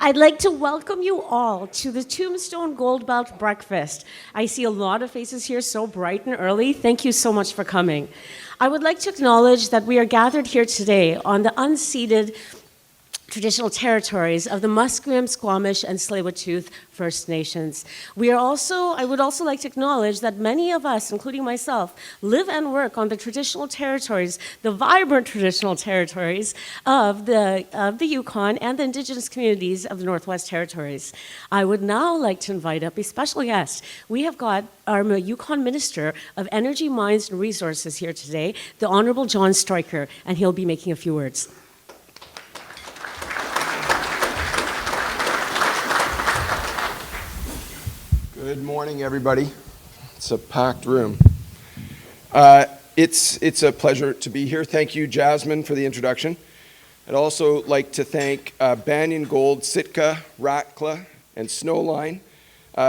I'd like to welcome you all to the Tombstone Gold Belt Breakfast. I see a lot of faces here so bright and early. Thank you so much for coming. I would like to acknowledge that we are gathered here today on the unceded traditional territories of the Musqueam, Squamish, and Tsleil-Waututh First Nations. I would also like to acknowledge that many of us, including myself, live and work on the traditional territories, the vibrant traditional territories of the Yukon and the Indigenous communities of the Northwest Territories. I would now like to invite up a special guest. We have got our Yukon Minister of Energy, Mines, and Resources here today, the Honorable John Stryker, and he'll be making a few words. Good morning, everybody. It's a packed room. It's a pleasure to be here. Thank you, Jasmine, for the introduction. I'd also like to thank Banyan Gold, Sitka, Rattler, and Snowline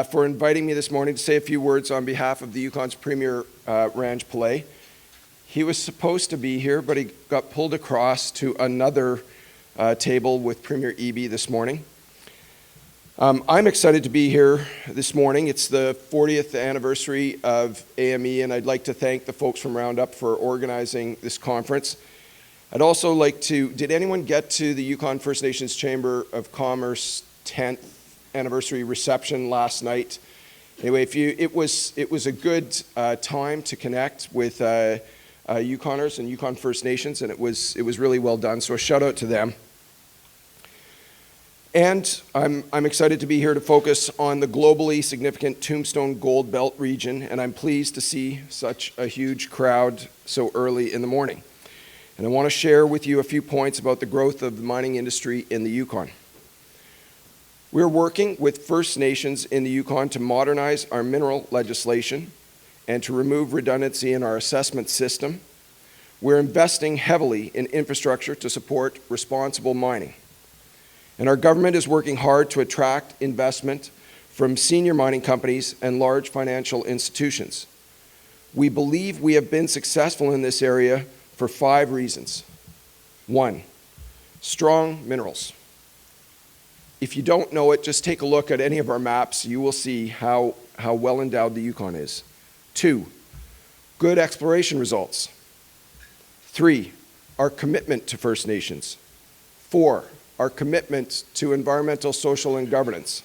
for inviting me this morning to say a few words on behalf of the Yukon's Premier, Ranj Pillay. He was supposed to be here, but he got pulled across to another table with Premier Eby this morning. I'm excited to be here this morning. It's the 40th anniversary of AME, and I'd like to thank the folks from Roundup for organizing this conference. I'd also like to, did anyone get to the Yukon First Nations Chamber of Commerce 10th anniversary reception last night? Anyway, it was a good time to connect with Yukoners and Yukon First Nations, and it was really well done, so a shout out to them. And I'm excited to be here to focus on the globally significant Tombstone Gold Belt region, and I'm pleased to see such a huge crowd so early in the morning. And I want to share with you a few points about the growth of the mining industry in the Yukon. We're working with First Nations in the Yukon to modernize our mineral legislation and to remove redundancy in our assessment system. We're investing heavily in infrastructure to support responsible mining. And our government is working hard to attract investment from senior mining companies and large financial institutions. We believe we have been successful in this area for 5 reasons. 1, strong minerals. If you don't know it, just take a look at any of our maps. You will see how well endowed the Yukon is. 2, good exploration results. 3, our commitment to First Nations. 4, our commitment to environmental, social, and governance.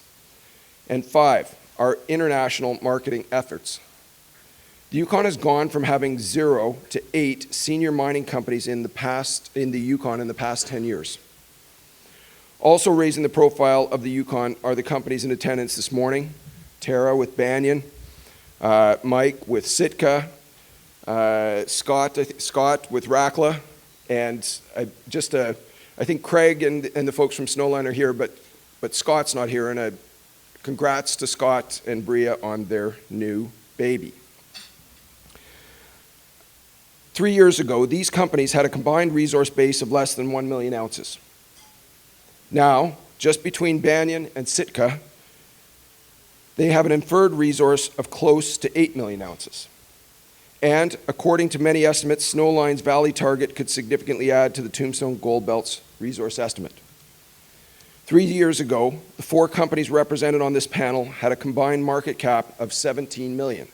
And 5, our international marketing efforts. The Yukon has gone from having 0 to 8 senior mining companies in the Yukon in the past 10 years. Also raising the profile of the Yukon are the companies in attendance this morning: Tara with Banyan, Mike with Sitka, Scott with Rattler, and I think Craig and the folks from Snowline are here, but Scott's not here, and congrats to Scott and Bria on their new baby. 3 years ago, these companies had a combined resource base of less than 1 million ounces. Now, just between Banyan and Sitka, they have an inferred resource of close to 8 million ounces. And according to many estimates, Snowline's Valley target could significantly add to the Tombstone Gold Belt's resource estimate. 3 years ago, the 4 companies represented on this panel had a combined market cap of 17 million.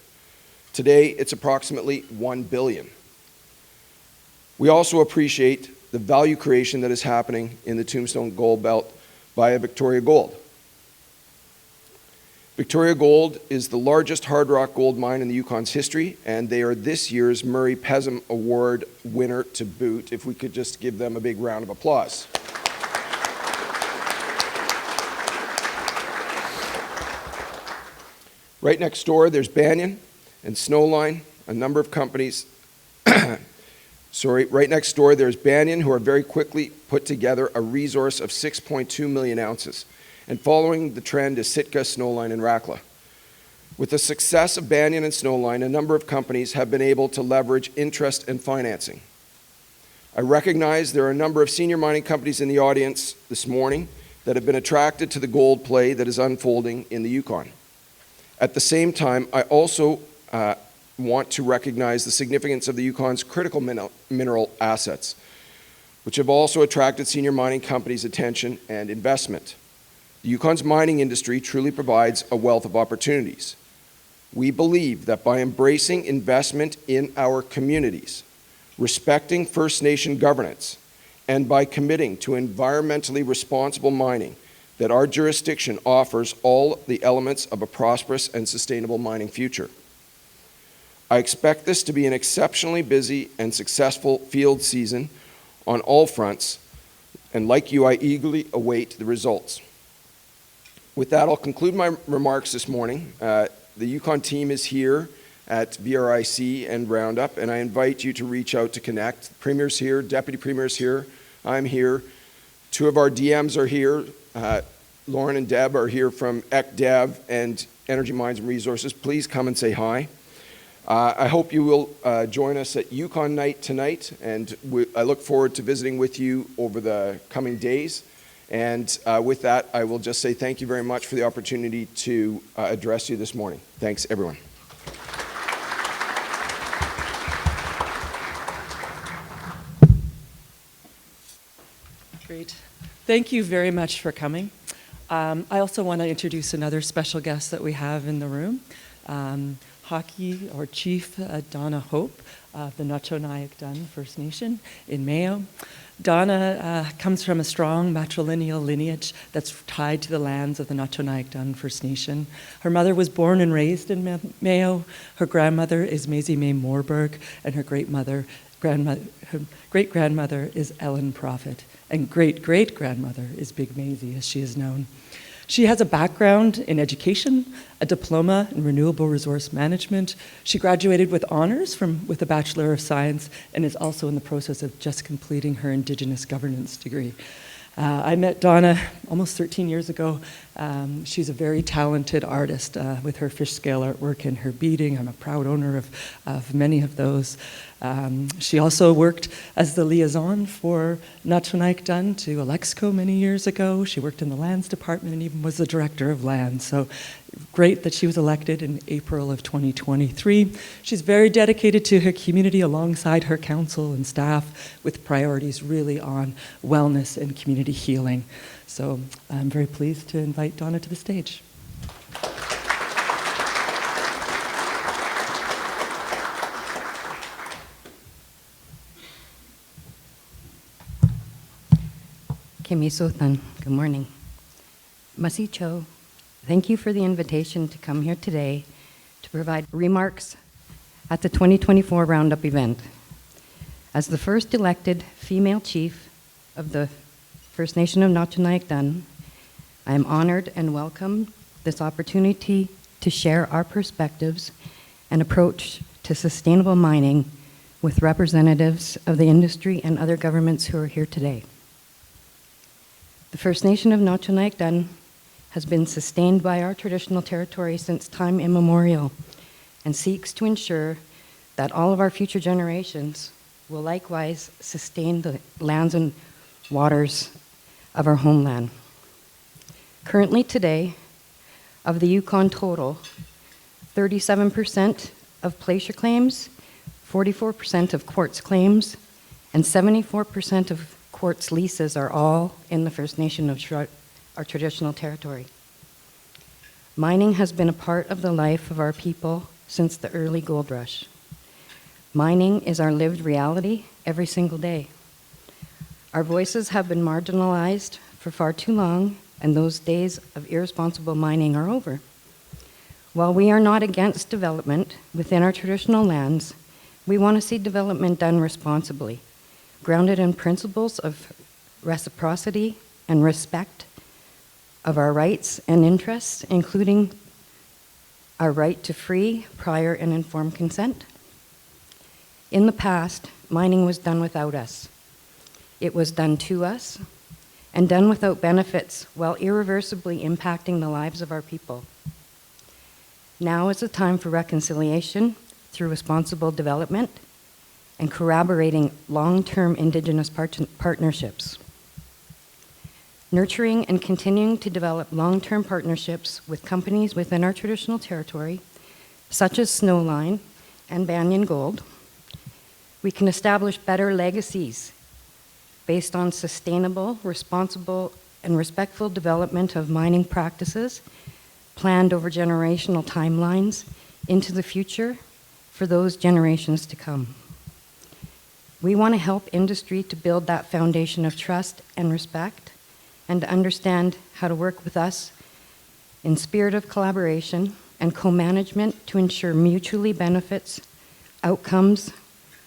Today, it's approximately 1 billion. We also appreciate the value creation that is happening in the Tombstone Gold Belt via Victoria Gold. Victoria Gold is the largest hard rock gold mine in the Yukon's history, and they are this year's Murray Pezim Award winner to boot. If we could just give them a big round of applause. Right next door, there's Banyan and Snowline, a number of companies. Right next door, there's Banyan, who are very quickly put together a resource of 6.2 million ounces. And following the trend is Sitka, Snowline, and Rattler. With the success of Banyan and Snowline, a number of companies have been able to leverage interest and financing. I recognize there are a number of senior mining companies in the audience this morning that have been attracted to the gold play that is unfolding in the Yukon. At the same time, I also want to recognize the significance of the Yukon's critical mineral assets, which have also attracted senior mining companies' attention and investment. The Yukon's mining industry truly provides a wealth of opportunities. We believe that by embracing investment in our communities, respecting First Nation governance, and by committing to environmentally responsible mining, that our jurisdiction offers all the elements of a prosperous and sustainable mining future. I expect this to be an exceptionally busy and successful field season on all fronts, and like you, I eagerly await the results. With that, I'll conclude my remarks this morning. The Yukon team is here at VRIC and Roundup, and I invite you to reach out to connect. The Premier's here, Deputy Premier's here, I'm here. Two of our DMs are here. Lauren and Deb are here from ECDev and Energy Mines and Resources. Please come and say hi. I hope you will join us at Yukon Night tonight, and I look forward to visiting with you over the coming days. And with that, I will just say thank you very much for the opportunity to address you this morning. Thanks, everyone. Great. Thank you very much for coming. I also want to introduce another special guest that we have in the room, Hockey or Chief Donna Hope of the Nacho Dun First Nation in Mayo. Donna comes from a strong matrilineal lineage that's tied to the lands of the Nacho Dun First Nation. Her mother was born and raised in Mayo. Her grandmother is Maisie May Moorburg, and her great-grandmother is Ellen Prophet, and great-great-grandmother is Big Maisie, as she is known. She has a background in education, a diploma in renewable resource management. She graduated with honors with a Bachelor of Science and is also in the process of just completing her Indigenous governance degree. I met Donna almost 13 years ago. She's a very talented artist with her fish scale artwork and her beading. I'm a proud owner of many of those. She also worked as the liaison for Nacho Dun to Alexco many years ago. She worked in the lands department and even was the director of lands. So great that she was elected in April of 2023. She's very dedicated to her community alongside her council and staff with priorities really on wellness and community healing. So I'm very pleased to invite Donna to the stage. Kemisothan, good morning. Masicho, thank you for the invitation to come here today to provide remarks at the 2024 Roundup event. As the first elected female chief of the First Nation of Nacho Dun, I am honored and welcome this opportunity to share our perspectives and approach to sustainable mining with representatives of the industry and other governments who are here today. The First Nation of Nacho Dun has been sustained by our traditional territory since time immemorial and seeks to ensure that all of our future generations will likewise sustain the lands and waters of our homeland. Currently today, of the Yukon total, 37% of placer claims, 44% of quartz claims, and 74% of quartz leases are all in the First Nation of our traditional territory. Mining has been a part of the life of our people since the early gold rush. Mining is our lived reality every single day. Our voices have been marginalized for far too long, and those days of irresponsible mining are over. While we are not against development within our traditional lands, we want to see development done responsibly, grounded in principles of reciprocity and respect of our rights and interests, including our right to free, prior, and informed consent. In the past, mining was done without us. It was done to us and done without benefits while irreversibly impacting the lives of our people. Now is the time for reconciliation through responsible development and corroborating long-term Indigenous partnerships. Nurturing and continuing to develop long-term partnerships with companies within our traditional territory, such as Snowline and Banyan Gold, we can establish better legacies based on sustainable, responsible and respectful development of mining practices planned over generational timelines into the future for those generations to come. We want to help industry to build that foundation of trust and respect and to understand how to work with us in spirit of collaboration and co-management to ensure mutually benefits outcomes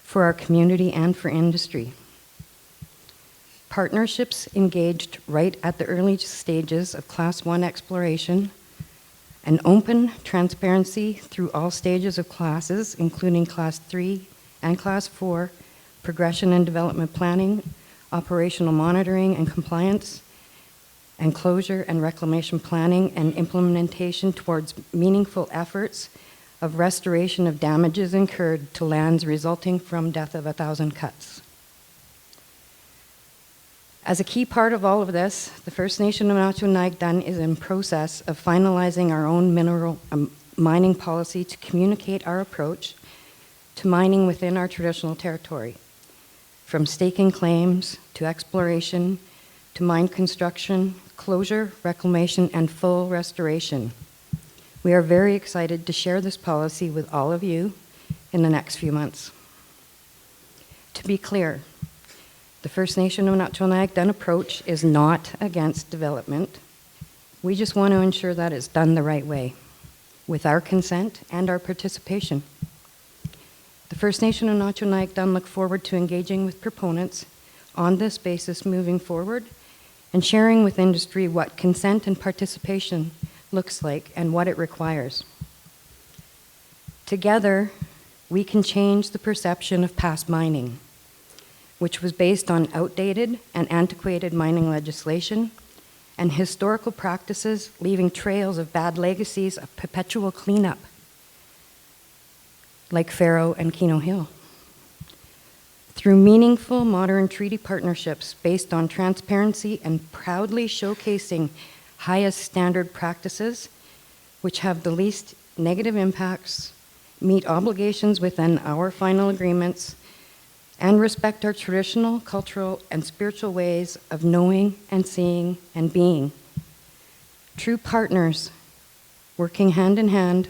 for our community and for industry. Partnerships engaged right at the early stages of Class 1 exploration, and open transparency through all stages of classes, including Class 3 and Class 4, progression and development planning, operational monitoring and compliance, and closure and reclamation planning and implementation towards meaningful efforts of restoration of damages incurred to lands resulting from death of 1,000 cuts. As a key part of all of this, the First Nation of Nacho is in process of finalizing our own mineral mining policy to communicate our approach to mining within our traditional territory, from staking claims to exploration to mine construction, closure, reclamation, and full restoration. We are very excited to share this policy with all of you in the next few months. To be clear, the First Nation of Nacho approach is not against development. We just want to ensure that it's done the right way, with our consent and our participation. The First Nation of Nacho look forward to engaging with proponents on this basis moving forward and sharing with industry what consent and participation looks like and what it requires. Together, we can change the perception of past mining, which was based on outdated and antiquated mining legislation and historical practices leaving trails of bad legacies of perpetual cleanup, like Faro and Keno Hill. Through meaningful modern treaty partnerships based on transparency and proudly showcasing highest standard practices, which have the least negative impacts, meet obligations within our final agreements, and respect our traditional, cultural, and spiritual ways of knowing and seeing and being. True partners working hand in hand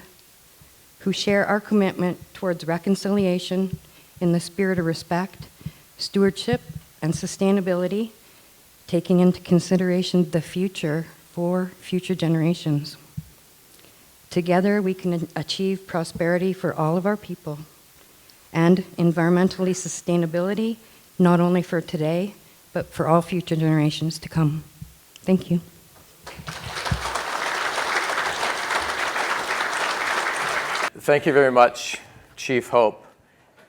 who share our commitment towards reconciliation in the spirit of respect, stewardship, and sustainability, taking into consideration the future for future generations. Together, we can achieve prosperity for all of our people and environmentally sustainability, not only for today, but for all future generations to come. Thank you. Thank you very much, Chief Hope,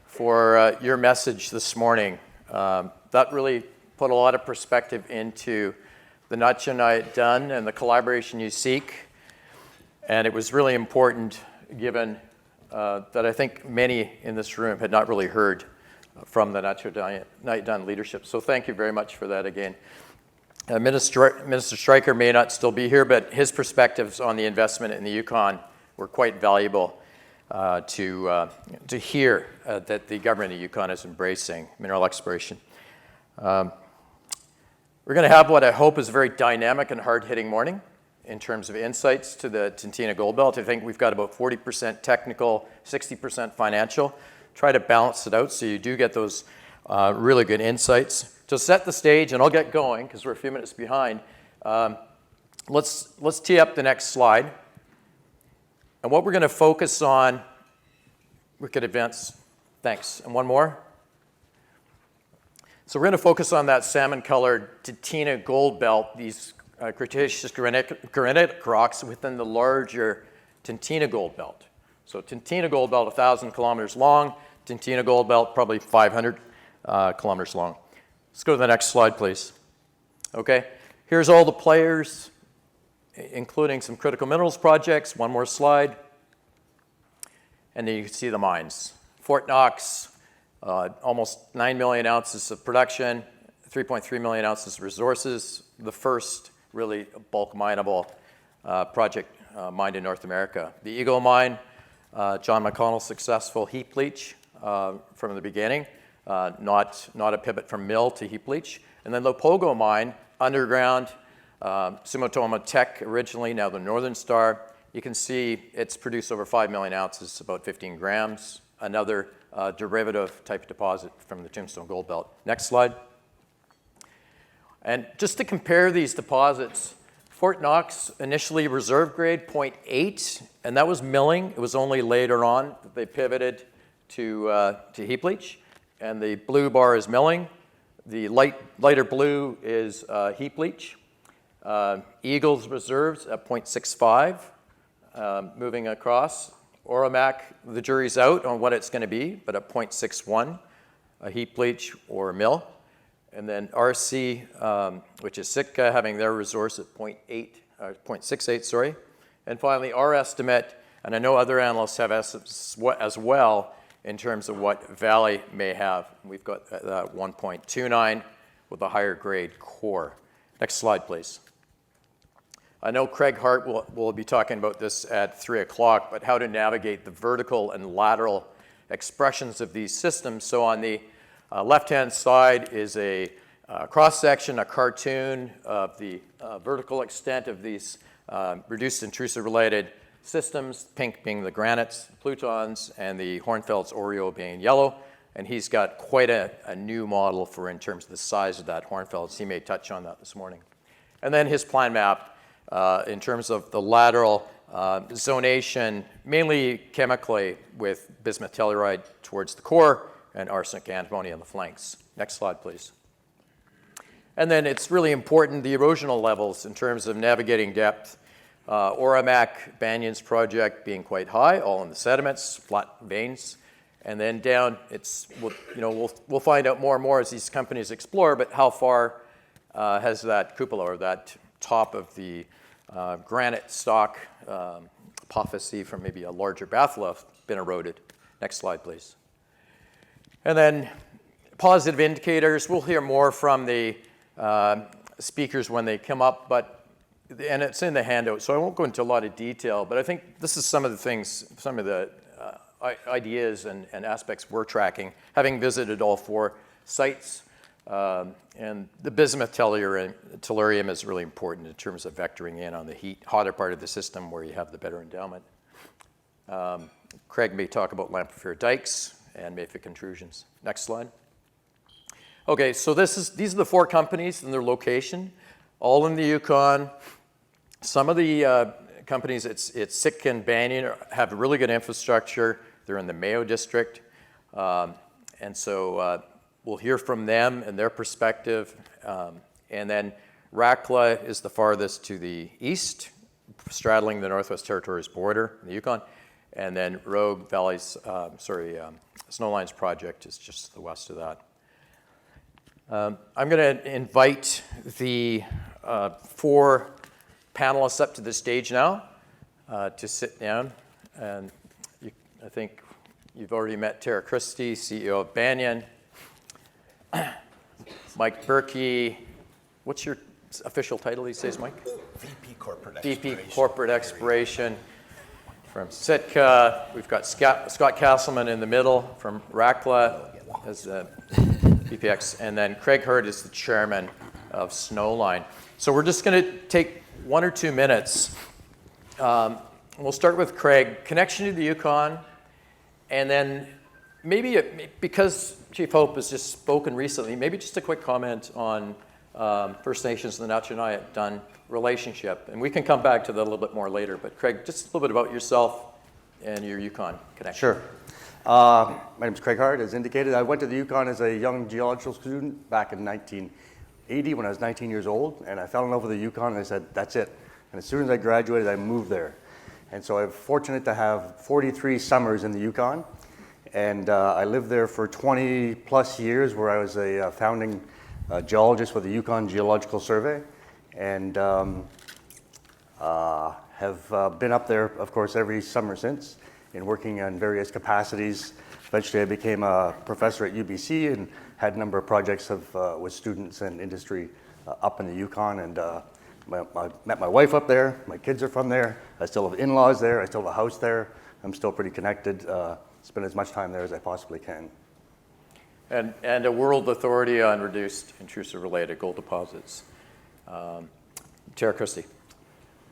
for your message this morning. That really put a lot of perspective into the Nacho done and the collaboration you seek. And it was really important given that I think many in this room had not really heard from the Nacho done leadership. So thank you very much for that again. Minister Stryker may not still be here, but his perspectives on the investment in the Yukon were quite valuable to hear that the government of Yukon is embracing mineral exploration. We're going to have what I hope is a very dynamic and hard-hitting morning in terms of insights to the Tintina Gold Belt. I think we've got about 40% technical, 60% financial. Try to balance it out so you do get those really good insights. To set the stage, and I'll get going because we're a few minutes behind, let's tee up the next slide. And what we're going to focus on, we could advance, thanks, and one more. So we're going to focus on that salmon-colored Tintina Gold Belt, these Cretaceous granitic rocks within the larger Tintina Gold Belt. So Tintina Gold Belt, 1,000 kilometers long. Tintina Gold Belt, probably 500 kilometers long. Let's go to the next slide, please. Okay, here's all the players, including some critical minerals projects. One more slide. And then you can see the mines. Fort Knox, almost 9 million ounces of production, 3.3 million ounces of resources. The first really bulk mineable project mined in North America. The Eagle mine, John McConnell's successful heap leach from the beginning, not a pivot from mill to heap leach. And then the Pogo mine, underground, Sumitomo Tech originally, now the Northern Star. You can see it's produced over 5 million ounces, about 15 grams, another derivative type deposit from the Tombstone Gold Belt. Next slide. And just to compare these deposits, Fort Knox initially reserve grade 0.8, and that was milling. It was only later on that they pivoted to heap leach. And the blue bar is milling. The lighter blue is heap leach. Eagles reserves at 0.65, moving across. Oramac, the jury's out on what it's going to be, but at 0.61, a heap leach or a mill. And then RC, which is Sitka, having their resource at 0.68, sorry. And finally, our estimate, and I know other analysts have estimates as well in terms of what Valley may have. We've got 1.29 with a higher grade core. Next slide, please. I know Craig Hart will be talking about this at 3 o'clock, but how to navigate the vertical and lateral expressions of these systems. So on the left-hand side is a cross-section, a cartoon of the vertical extent of these reduced intrusive related systems, pink being the granites, plutons, and the Hornfeld's Oreo being yellow. And he's got quite a new model for in terms of the size of that Hornfeld's. He may touch on that this morning. And then his plan map in terms of the lateral zonation, mainly chemically with bismuth telluride towards the core and arsenic antimony on the flanks. Next slide, please. And then it's really important, the erosional levels in terms of navigating depth. Oramac Banyan's project being quite high, all in the sediments, flat veins. And then down, we'll find out more and more as these companies explore, but how far has that cupola or that top of the granite stock apophyse from maybe a larger batholith been eroded? Next slide, please. And then positive indicators, we'll hear more from the speakers when they come up, and it's in the handout, so I won't go into a lot of detail, but I think this is some of the things, some of the ideas and aspects we're tracking, having visited all 4 sites. And the bismuth tellurium is really important in terms of vectoring in on the hotter part of the system where you have the better endowment. Craig may talk about Lamprey dikes and mafic intrusions. Next slide. Okay, so these are the 4 companies and their location, all in the Yukon. Some of the companies, it's Sitka and Banyan, have really good infrastructure. They're in the Mayo district. And so we'll hear from them and their perspective. And then Rakla is the farthest to the east, straddling the Northwest Territories border in the Yukon. And then Rogue Valley's, Snowlines project is just to the west of that. I'm going to invite the 4 panelists up to the stage now to sit down. And I think you've already met Tara Christie, CEO of Banyan. Mike Berkey, what's your official title these days, Mike? VP Corporate Exploration. VP Corporate Exploration from Sitka. We've got Scott Castleman in the middle from Rakla as VPX, and then Craig Hurt is the chairman of Snowline. So we're just going to take 1 or 2 minutes. We'll start with Craig, connection to the Yukon, and then maybe because Chief Hope has just spoken recently, maybe just a quick comment on First Nations and the Nachanayat-Dun relationship. And we can come back to that a little bit more later. But Craig, just a little bit about yourself and your Yukon connection. Sure. My name is Craig Hart, as indicated. I went to the Yukon as a young geological student back in 1980 when I was 19 years old. And I fell in love with the Yukon and I said, that's it. And as soon as I graduated, I moved there. And so I'm fortunate to have 43 summers in the Yukon. And I lived there for 20 plus years where I was a founding geologist with the Yukon Geological Survey. And have been up there, of course, every summer since in working on various capacities. Eventually I became a professor at UBC and had a number of projects with students and industry up in the Yukon. And I met my wife up there. My kids are from there. I still have in-laws there. I still have a house there. I'm still pretty connected. Spend as much time there as I possibly can. And a world authority on reduced intrusive related gold deposits. Tara Christie.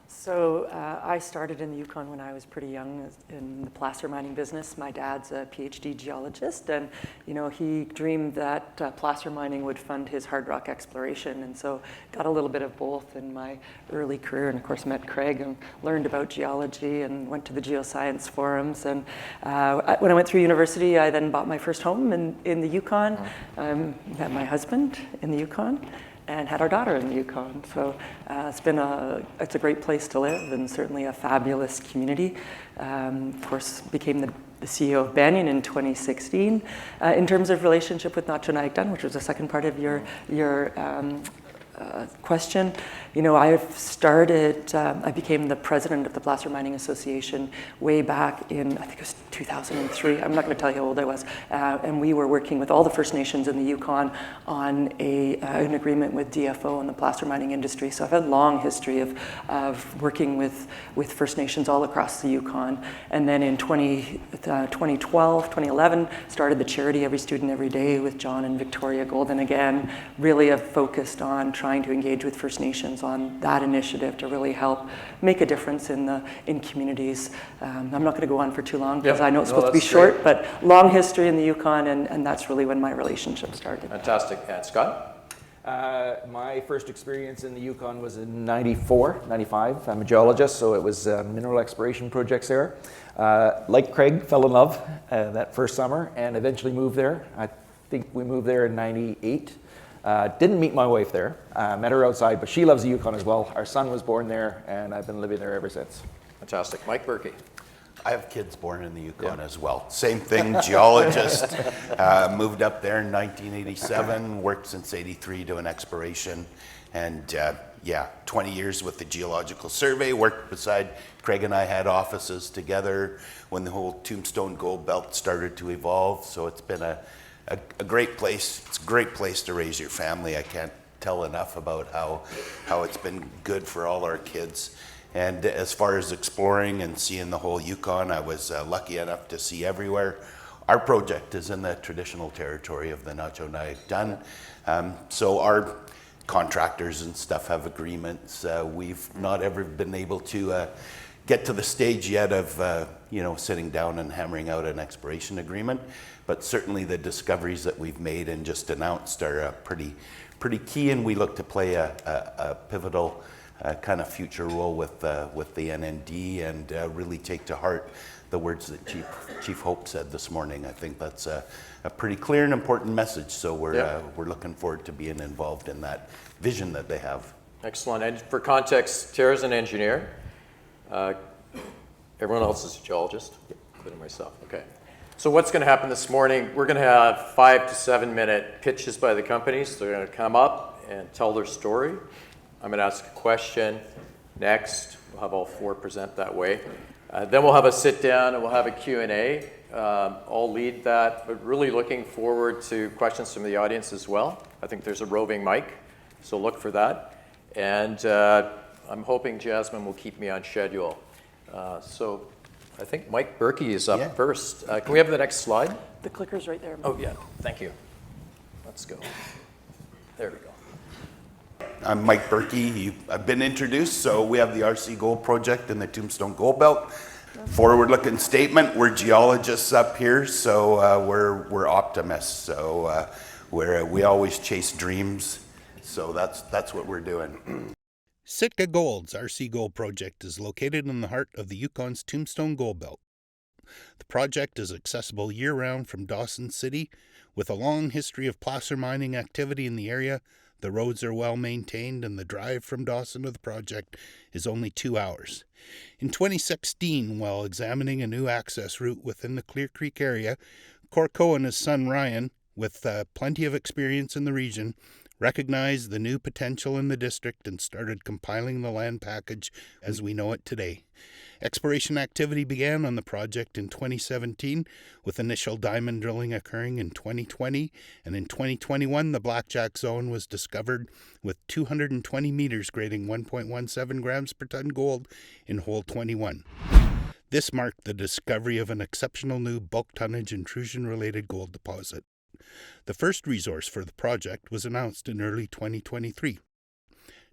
So I started in the Yukon when I was pretty young in the placer mining business. My dad's a PhD geologist, and he dreamed that placer mining would fund his hard rock exploration, and so got a little bit of both in my early career. And of course, met Craig and learned about geology and went to the geoscience forums. And when I went through university, I then bought my first home in the Yukon. Met my husband in the Yukon, and had our daughter in the Yukon. So it's a great place to live, and certainly a fabulous community. Of course, became the CEO of Banyan in 2016. In terms of relationship with Nacho Naikdan, which was the second part of your question, I became the president of the Placer Mining Association way back in, I think it was 2003. I'm not going to tell you how old I was. And we were working with all the First Nations in the Yukon on an agreement with DFO and the placer mining industry. So I've had a long history of working with First Nations all across the Yukon. And then in 2011, started the charity Every Student Every Day with John and Victoria Golden again. Really have focused on trying to engage with First Nations on that initiative to really help make a difference in communities. I'm not going to go on for too long because I know it's supposed to be short, but long history in the Yukon, and that's really when my relationship started. Fantastic. And Scott? My first experience in the Yukon was in 94, 95. I'm a geologist, so it was mineral exploration projects there. Like Craig, fell in love that first summer and eventually moved there. I think we moved there in 98. Didn't meet my wife there, met her outside, but she loves the Yukon as well. Our son was born there, and I've been living there ever since. Fantastic. Mike Berkey. I have kids born in the Yukon as well. Same thing, geologist. Moved up there in 1987, worked since 83 doing exploration. And 20 years with the Geological Survey, worked beside Craig, and I had offices together when the whole Tombstone Gold Belt started to evolve. So it's been a great place. It's a great place to raise your family. I can't tell enough about how it's been good for all our kids. And as far as exploring and seeing the whole Yukon, I was lucky enough to see everywhere. Our project is in the traditional territory of the Nacho Naikdan. So our contractors and stuff have agreements. We've not ever been able to get to the stage yet of sitting down and hammering out an exploration agreement. But certainly the discoveries that we've made and just announced are pretty key, and we look to play a pivotal kind of future role with the NND and really take to heart the words that Chief Hope said this morning. I think that's a pretty clear and important message. So we're looking forward to being involved in that vision that they have. Excellent. And for context, Tara's an engineer. Everyone else is a geologist, including myself. Okay. So what's going to happen this morning? We're going to have 5 to 7 minute pitches by the companies. They're going to come up and tell their story. I'm going to ask a question. Next, we'll have all four present that way. Then we'll have a sit down and we'll have a Q&A. I'll lead that, but really looking forward to questions from the audience as well. I think there's a roving mic, so look for that. And I'm hoping Jasmine will keep me on schedule. So I think Mike Berkey is up first. Can we have the next slide? The clicker's right there. Oh, yeah. Thank you. Let's go. There we go. I'm Mike Berkey. I've been introduced. So we have the RC Gold Project in the Tombstone Gold Belt. Forward-looking statement. We're geologists up here, so we're optimists. So we always chase dreams. So that's what we're doing. Sitka Gold's RC Gold Project is located in the heart of the Yukon's Tombstone Gold Belt. The project is accessible year-round from Dawson City. With a long history of placer mining activity in the area, the roads are well maintained and the drive from Dawson to the project is only 2 hours. In 2016, while examining a new access route within the Clear Creek area, Corco and his son Ryan, with plenty of experience in the region, recognized the new potential in the district and started compiling the land package as we know it today. Exploration activity began on the project in 2017, with initial diamond drilling occurring in 2020, and in 2021 the Blackjack Zone was discovered with 220 meters grading 1.17 grams per ton gold in hole 21. This marked the discovery of an exceptional new bulk tonnage intrusion-related gold deposit. The first resource for the project was announced in early 2023.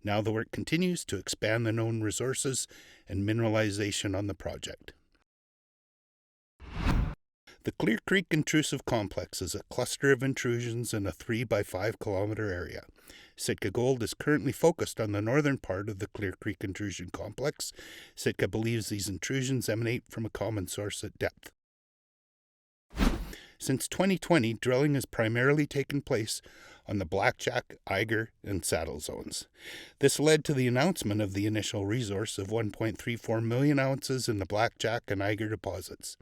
Now the work continues to expand the known resources and mineralization on the project. The Clear Creek Intrusive Complex is a cluster of intrusions in a 3 by 5 kilometer area. Sitka Gold is currently focused on the northern part of the Clear Creek Intrusion Complex. Sitka believes these intrusions emanate from a common source at depth. Since 2020, drilling has primarily taken place on the Blackjack, Eiger, and Saddle zones. This led to the announcement of the initial resource of 1.34 million ounces in the Blackjack and Eiger deposits.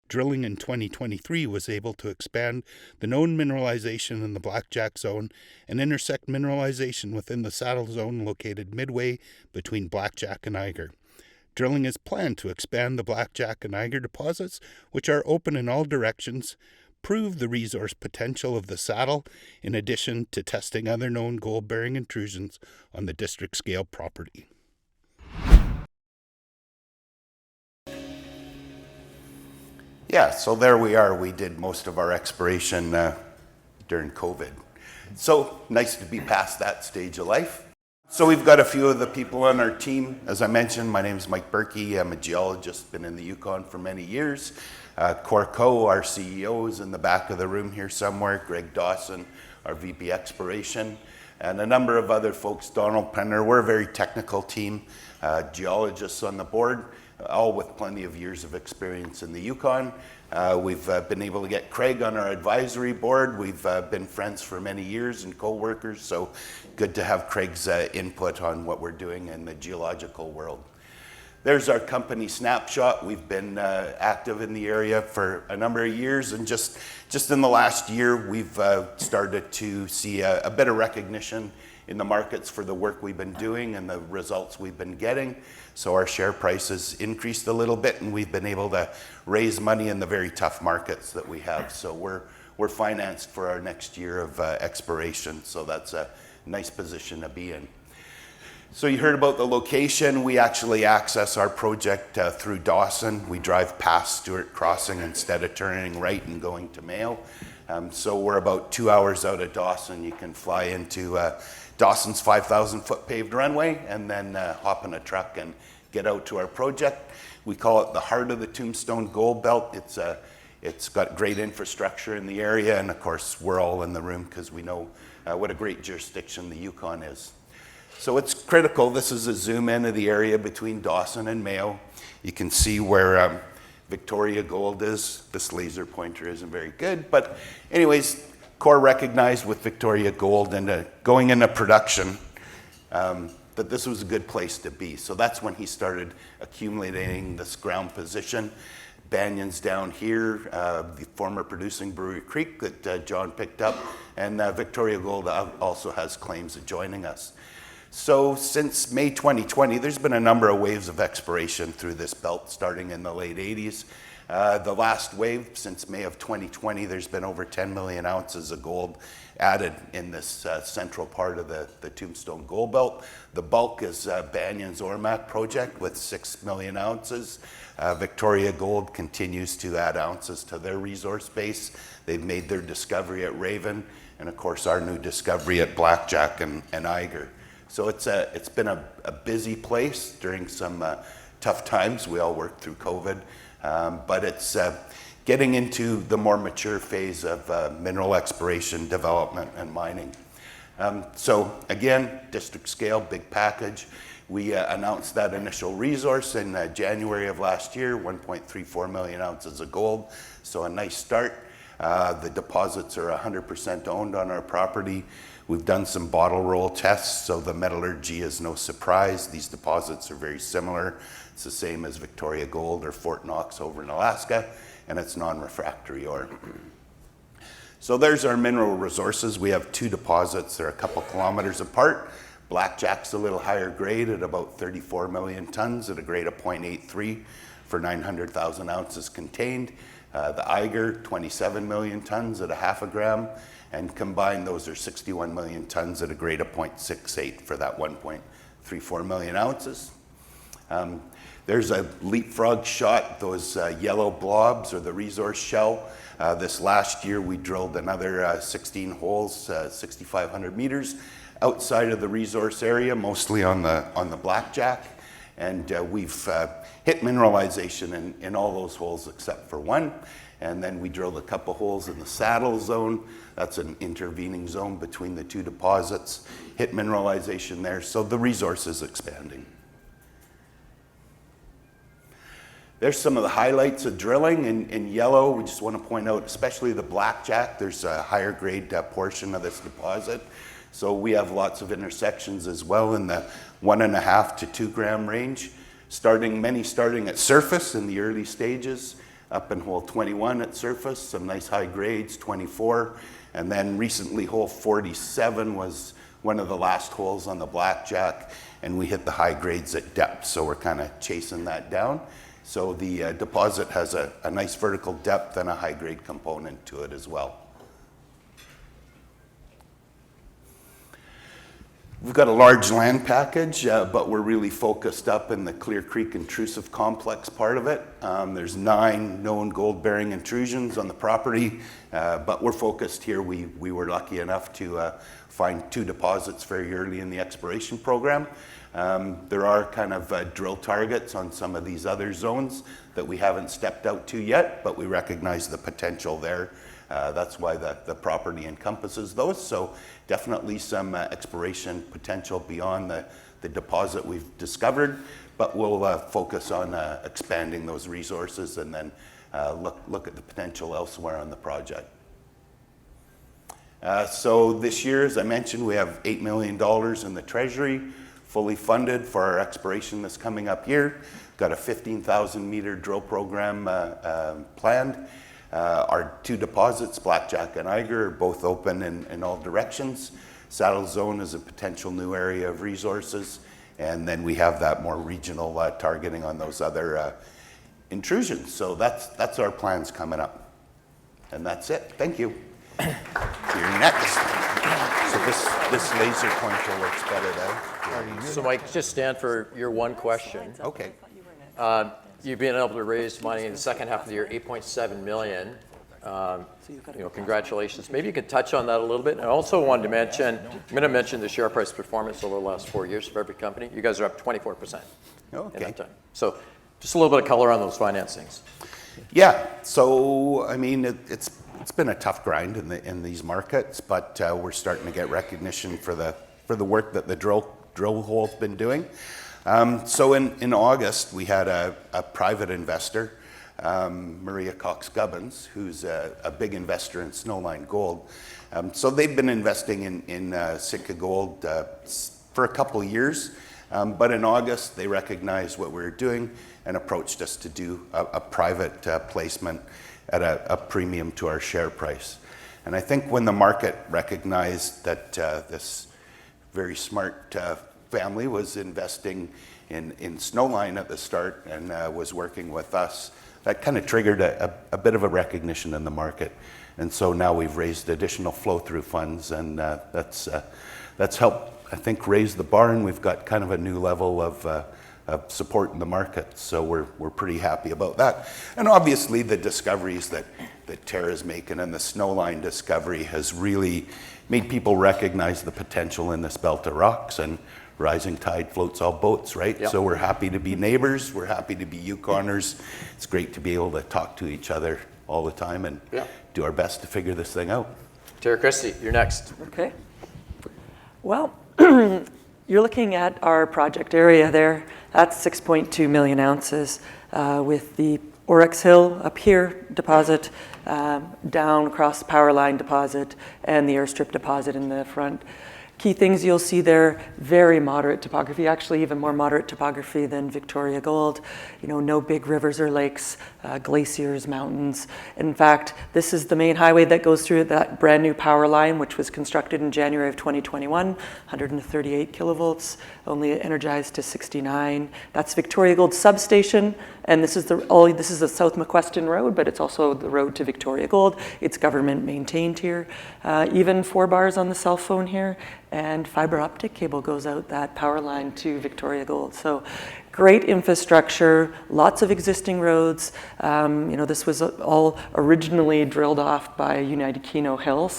Drilling in 2023 was able to expand the known mineralization in the Blackjack zone and intersect mineralization within the Saddle zone located midway between Blackjack and Eiger. Drilling is planned to expand the Blackjack and Eiger deposits, which are open in all directions, prove the resource potential of the Saddle, in addition to testing other known gold-bearing intrusions on the district-scale property. Yeah, so there we are. We did most of our exploration during COVID. So nice to be past that stage of life. So we've got a few of the people on our team. As I mentioned, my name is Mike Berkey. I'm a geologist, been in the Yukon for many years. Corco, our CEO, is in the back of the room here somewhere. Greg Dawson, our VP Exploration, and a number of other folks. Donald Penner. We're a very technical team, geologists on the board, all with plenty of years of experience in the Yukon. We've been able to get Craig on our advisory board. We've been friends for many years and co-workers, so good to have Craig's input on what we're doing in the geological world. There's our company snapshot. We've been active in the area for a number of years, and just in the last year, we've started to see a bit of recognition in the markets for the work we've been doing and the results we've been getting. So our share price has increased a little bit, and we've been able to raise money in the very tough markets that we have. So we're financed for our next year of exploration. So that's a nice position to be in. So you heard about the location. We actually access our project through Dawson. We drive past Stewart Crossing instead of turning right and going to Mayo. So we're about 2 hours out of Dawson. You can fly into Dawson's 5,000-foot paved runway and then hop in a truck and get out to our project. We call it the heart of the Tombstone Gold Belt. It's got great infrastructure in the area, and of course we're all in the room because we know what a great jurisdiction the Yukon is. So it's critical. This is a zoom in of the area between Dawson and Mayo. You can see where Victoria Gold is. This laser pointer isn't very good, but anyways, Core recognized with Victoria Gold and going into production that this was a good place to be. So that's when he started accumulating this ground position. Banyan's down here, the former producing Brewery Creek that John picked up, and Victoria Gold also has claims adjoining us. So since May 2020, there's been a number of waves of exploration through this belt starting in the late 80s. The last wave, since May of 2020, there's been over 10 million ounces of gold added in this central part of the Tombstone Gold Belt. The bulk is Banyan's Ormac project with 6 million ounces. Victoria Gold continues to add ounces to their resource base. They've made their discovery at Raven, and of course our new discovery at Blackjack and Eiger. So it's been a busy place during some tough times. We all worked through COVID, but it's getting into the more mature phase of mineral exploration, development, and mining. So again, district scale, big package. We announced that initial resource in January of last year, 1.34 million ounces of gold. So a nice start. The deposits are 100% owned on our property. We've done some bottle roll tests, so the metallurgy is no surprise. These deposits are very similar. It's the same as Victoria Gold or Fort Knox over in Alaska, and it's non-refractory ore. So there's our mineral resources. We have two deposits. They're a couple kilometers apart. Blackjack's a little higher grade at about 34 million tons at a grade of 0.83 for 900,000 ounces contained. The Eiger, 27 million tons at a half a gram. And combined, those are 61 million tons at a grade of 0.68 for that 1.34 million ounces. There's a leapfrog shot. Those yellow blobs are the resource shell. This last year, we drilled another 16 holes, 6,500 meters outside of the resource area, mostly on the Blackjack. And we've hit mineralization in all those holes except for one. And then we drilled a couple holes in the Saddle zone. That's an intervening zone between the two deposits. Hit mineralization there, so the resource is expanding. There's some of the highlights of drilling in yellow. We just want to point out, especially the Blackjack, there's a higher grade portion of this deposit. So we have lots of intersections as well in the 1.5 to 2 gram range. Many starting at surface in the early stages, up in hole 21 at surface, some nice high grades, 24. And then recently hole 47 was one of the last holes on the Blackjack, and we hit the high grades at depth. So we're kind of chasing that down. So the deposit has a nice vertical depth and a high grade component to it as well. We've got a large land package, but we're really focused up in the Clear Creek intrusive complex part of it. There's 9 known gold-bearing intrusions on the property, but we're focused here. We were lucky enough to find 2 deposits very early in the exploration program. There are kind of drill targets on some of these other zones that we haven't stepped out to yet, but we recognize the potential there. That's why the property encompasses those. So definitely some exploration potential beyond the deposit we've discovered, but we'll focus on expanding those resources and then look at the potential elsewhere on the project. So this year, as I mentioned, we have $8 million in the treasury, fully funded for our exploration that's coming up here. Got a 15,000 meter drill program planned. Our 2 deposits, Blackjack and Eiger, are both open in all directions. Saddle Zone is a potential new area of resources. And then we have that more regional targeting on those other intrusions. So that's our plans coming up. And that's it. Thank you. You're next. So this laser pointer works better there. So Mike, just stand for your one question. Okay. You've been able to raise money in the second half of the year, $8.7 million. Congratulations. Maybe you could touch on that a little bit. And I also wanted to mention, I'm going to mention the share price performance over the last 4 years for every company. You guys are up 24% in that time. So just a little bit of color on those financings. Yeah. So I mean, it's been a tough grind in these markets, but we're starting to get recognition for the work that the drill hole's been doing. So in August, we had a private investor, Maria Cox-Gubbins, who's a big investor in Snowline Gold. So they've been investing in Sitka Gold for a couple of years, but in August, they recognized what we were doing and approached us to do a private placement at a premium to our share price. And I think when the market recognized that this very smart family was investing in Snowline at the start and was working with us, that kind of triggered a bit of a recognition in the market. And so now we've raised additional flow-through funds, and that's helped, I think, raise the bar, and we've got kind of a new level of support in the market. So we're pretty happy about that. And obviously the discoveries that Tara's making and the Snowline discovery has really made people recognize the potential in this belt of rocks, and rising tide floats all boats, right? Yep. So we're happy to be neighbors. We're happy to be Yukoners. It's great to be able to talk to each other all the time and do our best to figure this thing out. Tara Christie, you're next. Okay. Well, you're looking at our project area there. That's 6.2 million ounces with the Oryx Hill up here deposit, down across the power line deposit, and the airstrip deposit in the front. Key things you'll see there, very moderate topography, actually even more moderate topography than Victoria Gold. You know, no big rivers or lakes, glaciers, mountains. In fact, this is the main highway that goes through that brand new power line, which was constructed in January of 2021, 138 kilovolts, only energized to 69. That's Victoria Gold substation, and this is the South McQuestion Road, but it's also the road to Victoria Gold. It's government maintained here. Even 4 bars on the cell phone here, and fiber optic cable goes out that power line to Victoria Gold. So great infrastructure, lots of existing roads. This was all originally drilled off by United Keno Hill,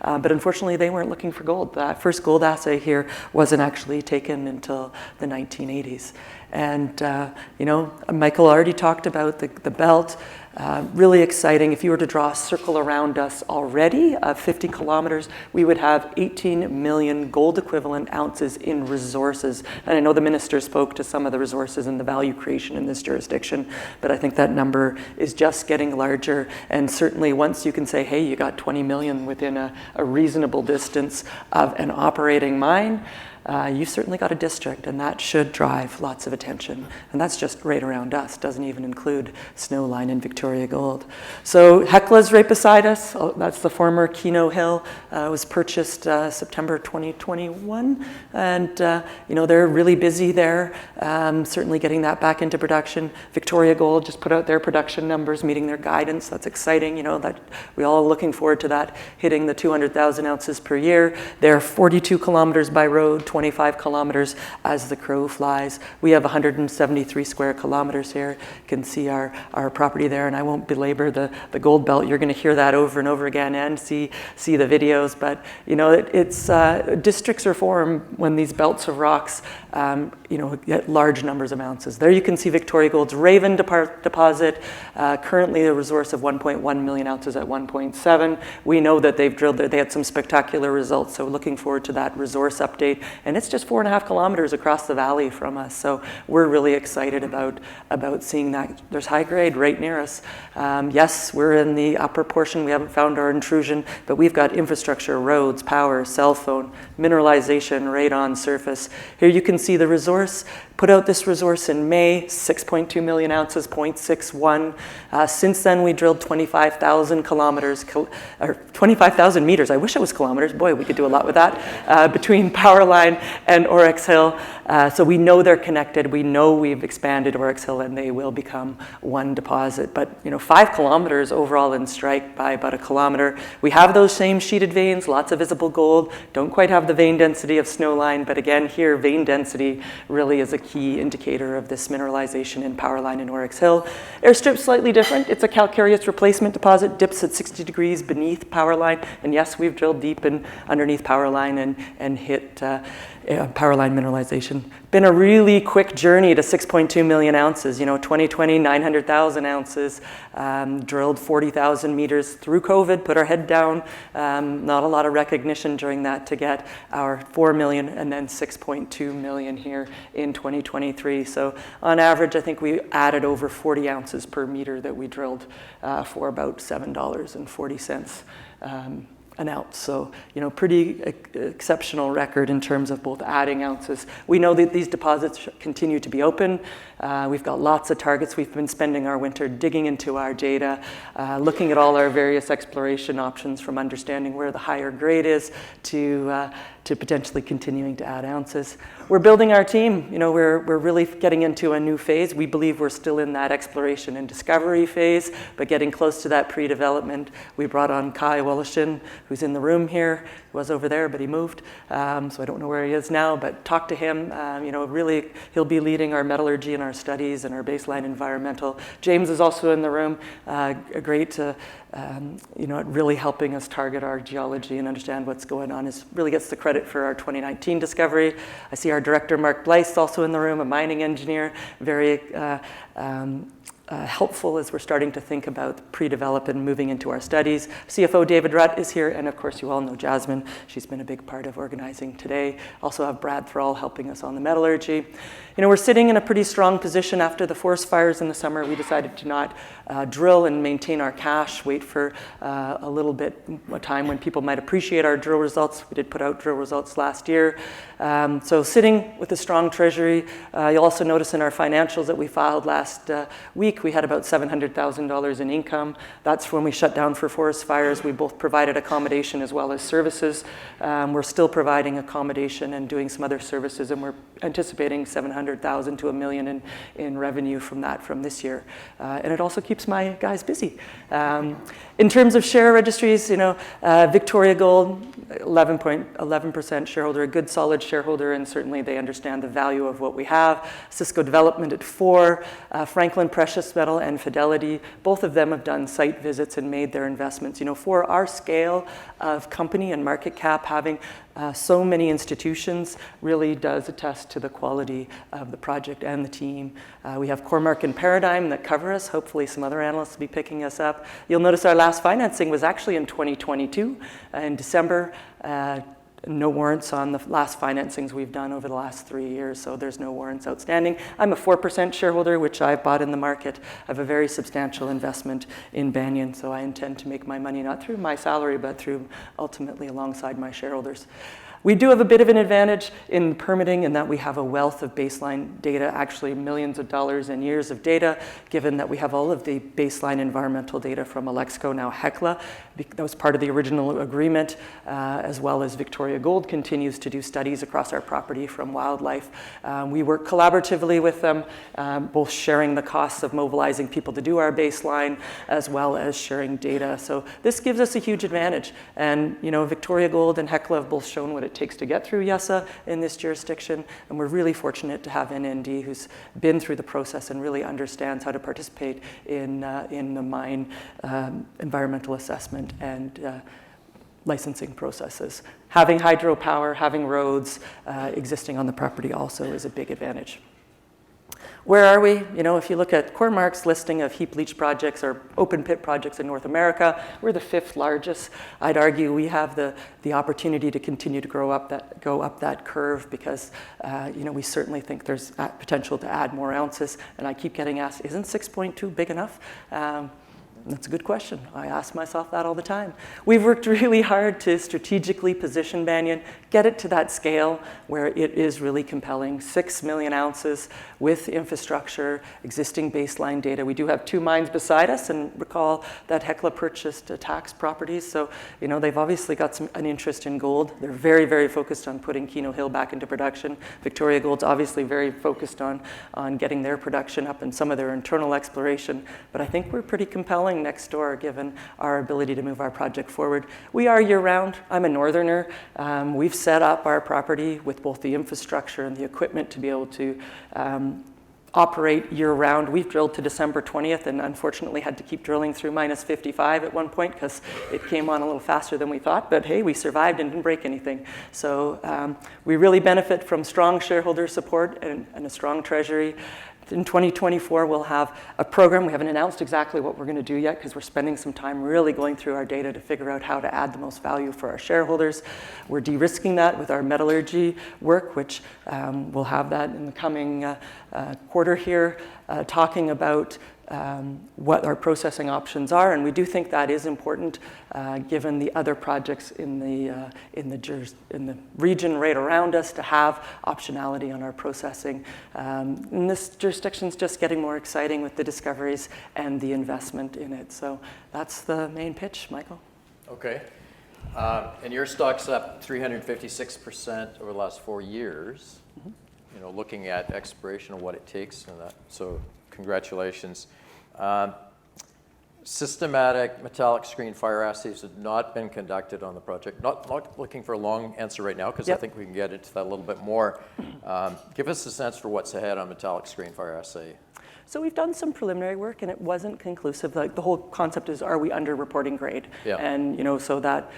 but unfortunately they weren't looking for gold. That first gold assay here wasn't actually taken until the 1980s. And, Michael already talked about the belt. Really exciting. If you were to draw a circle around us already of 50 kilometers, we would have 18 million gold equivalent ounces in resources. And I know the minister spoke to some of the resources and the value creation in this jurisdiction, but I think that number is just getting larger. And certainly once you can say, hey, you got 20 million within a reasonable distance of an operating mine, you've certainly got a district, and that should drive lots of attention. And that's just right around us, doesn't even include Snowline and Victoria Gold. So Hecla's right beside us. That's the former Keno Hill. Was purchased September 2021. And, they're really busy there, certainly getting that back into production. Victoria Gold just put out their production numbers, meeting their guidance. That's exciting, that we're all looking forward to that, hitting the 200,000 ounces per year. They're 42 kilometers by road, 25 kilometers as the crow flies. We have 173 square kilometers here. You can see our property there, and I won't belabor the gold belt. You're going to hear that over and over again and see the videos. But it's districts are formed when these belts of rocks get large numbers of ounces. There you can see Victoria Gold's Raven deposit, currently a resource of 1.1 million ounces at 1.7. We know that they've drilled there. They had some spectacular results, so looking forward to that resource update. And it's just 4.5 kilometers across the valley from us, so we're really excited about seeing that. There's high grade right near us. Yes, we're in the upper portion. We haven't found our intrusion, but we've got infrastructure, roads, power, cell phone, mineralization right on surface. Here you can see the resource. Put out this resource in May, 6.2 million ounces, 0.61. Since then, we drilled 25,000 kilometers, or 25,000 meters. I wish it was kilometers. Boy, we could do a lot with that, between Powerline and Oryx Hill. So we know they're connected. We know we've expanded Oryx Hill, and they will become one deposit. But 5 kilometers overall in strike by about a kilometer. We have those same sheeted veins, lots of visible gold. Don't quite have the vein density of Snowline, but again, here vein density really is a key indicator of this mineralization in Powerline and Oryx Hill. Airstrip's slightly different. It's a calcareous replacement deposit, dips at 60 degrees beneath Powerline. And yes, we've drilled deep underneath Powerline and hit Powerline mineralization. Been a really quick journey to 6.2 million ounces. 2020, 900,000 ounces, drilled 40,000 meters through COVID, put our head down. Not a lot of recognition during that to get our 4 million and then 6.2 million here in 2023. So on average, I think we added over 40 ounces per meter that we drilled for about $7.40 an ounce. So, pretty exceptional record in terms of both adding ounces. We know that these deposits continue to be open. We've got lots of targets. We've been spending our winter digging into our data, looking at all our various exploration options, from understanding where the higher grade is to potentially continuing to add ounces. We're building our team. We're really getting into a new phase. We believe we're still in that exploration and discovery phase, but getting close to that pre-development. We brought on Kai Woloshin, who's in the room here. He was over there, but he moved, so I don't know where he is now, but talk to him. Really, he'll be leading our metallurgy and our studies and our baseline environmental. James is also in the room, great to, really helping us target our geology and understand what's going on. Really gets the credit for our 2019 discovery. I see our director, Mark Blyce, also in the room, a mining engineer, very helpful as we're starting to think about pre-development and moving into our studies. CFO David Rutt is here, and of course you all know Jasmine. She's been a big part of organizing today. Also have Brad Thrall helping us on the metallurgy. We're sitting in a pretty strong position after the forest fires in the summer. We decided to not drill and maintain our cash, wait for a little bit, a time when people might appreciate our drill results. We did put out drill results last year. So sitting with a strong treasury. You'll also notice in our financials that we filed last week, peak, we had about $700,000 in income. That's when we shut down for forest fires. We both provided accommodation as well as services. We're still providing accommodation and doing some other services, and we're anticipating $700,000 to $1 million in revenue from that from this year. And it also keeps my guys busy. In terms of share registries, Victoria Gold, 11% shareholder, a good solid shareholder, and certainly they understand the value of what we have. Cisco Development at 4, Franklin Precious Metal and Fidelity, both of them have done site visits and made their investments. For our scale of company and market cap, having so many institutions really does attest to the quality of the project and the team. We have Cormark and Paradigm that cover us. Hopefully some other analysts will be picking us up. You'll notice our last financing was actually in 2022, in December. No warrants on the last financings we've done over the last 3 years, so there's no warrants outstanding. I'm a 4% shareholder, which I've bought in the market. I have a very substantial investment in Banyan, so I intend to make my money not through my salary, but through ultimately alongside my shareholders. We do have a bit of an advantage in permitting in that we have a wealth of baseline data, actually millions of dollars and years of data, given that we have all of the baseline environmental data from Alexco, now Hecla. That was part of the original agreement, as well as Victoria Gold continues to do studies across our property from wildlife. We work collaboratively with them, both sharing the costs of mobilizing people to do our baseline, as well as sharing data. So this gives us a huge advantage. And Victoria Gold and Hecla have both shown what it takes to get through YESA in this jurisdiction, and we're really fortunate to have NND who's been through the process and really understands how to participate in the mine environmental assessment and licensing processes. Having hydropower, having roads existing on the property also is a big advantage. Where are we? If you look at Cormark's listing of heap leach projects or open pit projects in North America, we're the 5th largest. I'd argue we have the opportunity to continue to go up that curve because we certainly think there's potential to add more ounces. And I keep getting asked, isn't 6.2 big enough? That's a good question. I ask myself that all the time. We've worked really hard to strategically position Banyan, get it to that scale where it is really compelling. 6 million ounces with infrastructure, existing baseline data. We do have 2 mines beside us, and recall that Hecla purchased tax properties. So, they've obviously got an interest in gold. They're very, very focused on putting Keno Hill back into production. Victoria Gold's obviously very focused on getting their production up and some of their internal exploration. But I think we're pretty compelling next door, given our ability to move our project forward. We are year-round. I'm a northerner. We've set up our property with both the infrastructure and the equipment to be able to operate year-round. We've drilled to December 20th and unfortunately had to keep drilling through -55 at one point because it came on a little faster than we thought. But hey, we survived and didn't break anything. So we really benefit from strong shareholder support and a strong treasury. In 2024, we'll have a program. We haven't announced exactly what we're going to do yet because we're spending some time really going through our data to figure out how to add the most value for our shareholders. We're de-risking that with our metallurgy work, which we'll have that in the coming quarter here, talking about what our processing options are, and we do think that is important given the other projects in the region right around us to have optionality on our processing. And this jurisdiction's just getting more exciting with the discoveries and the investment in it. So that's the main pitch, Michael. Okay. And your stock's up 356% over the last 4 years. Mm-hmm. Looking at exploration and what it takes and that. So congratulations. Systematic metallic screen fire assays have not been conducted on the project. Not looking for a long answer right now because I think we can get into that a little bit more. Give us a sense for what's ahead on metallic screen fire assay. So we've done some preliminary work and it wasn't conclusive. Like the whole concept is, are we under reporting grade? Yeah. And so that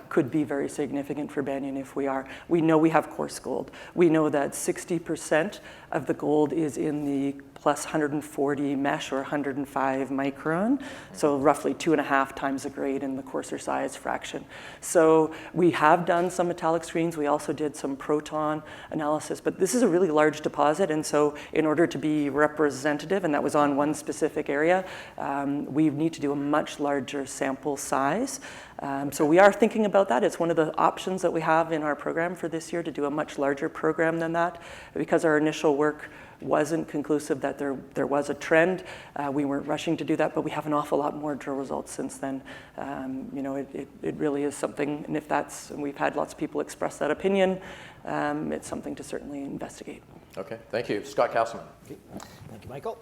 could be very significant for Banyan if we are. We know we have coarse gold. We know that 60% of the gold is in the plus 140 mesh or 105 micron, so roughly 2.5 times the grade in the coarser size fraction. So we have done some metallic screens. We also did some proton analysis, but this is a really large deposit, and so in order to be representative, and that was on one specific area, we need to do a much larger sample size. So we are thinking about that. It's one of the options that we have in our program for this year to do a much larger program than that. Because our initial work wasn't conclusive that there was a trend, we weren't rushing to do that, but we have an awful lot more drill results since then. It really is something, and and we've had lots of people express that opinion, it's something to certainly investigate. Okay, thank you. Scott Castleman. Okay. Thank you, Michael.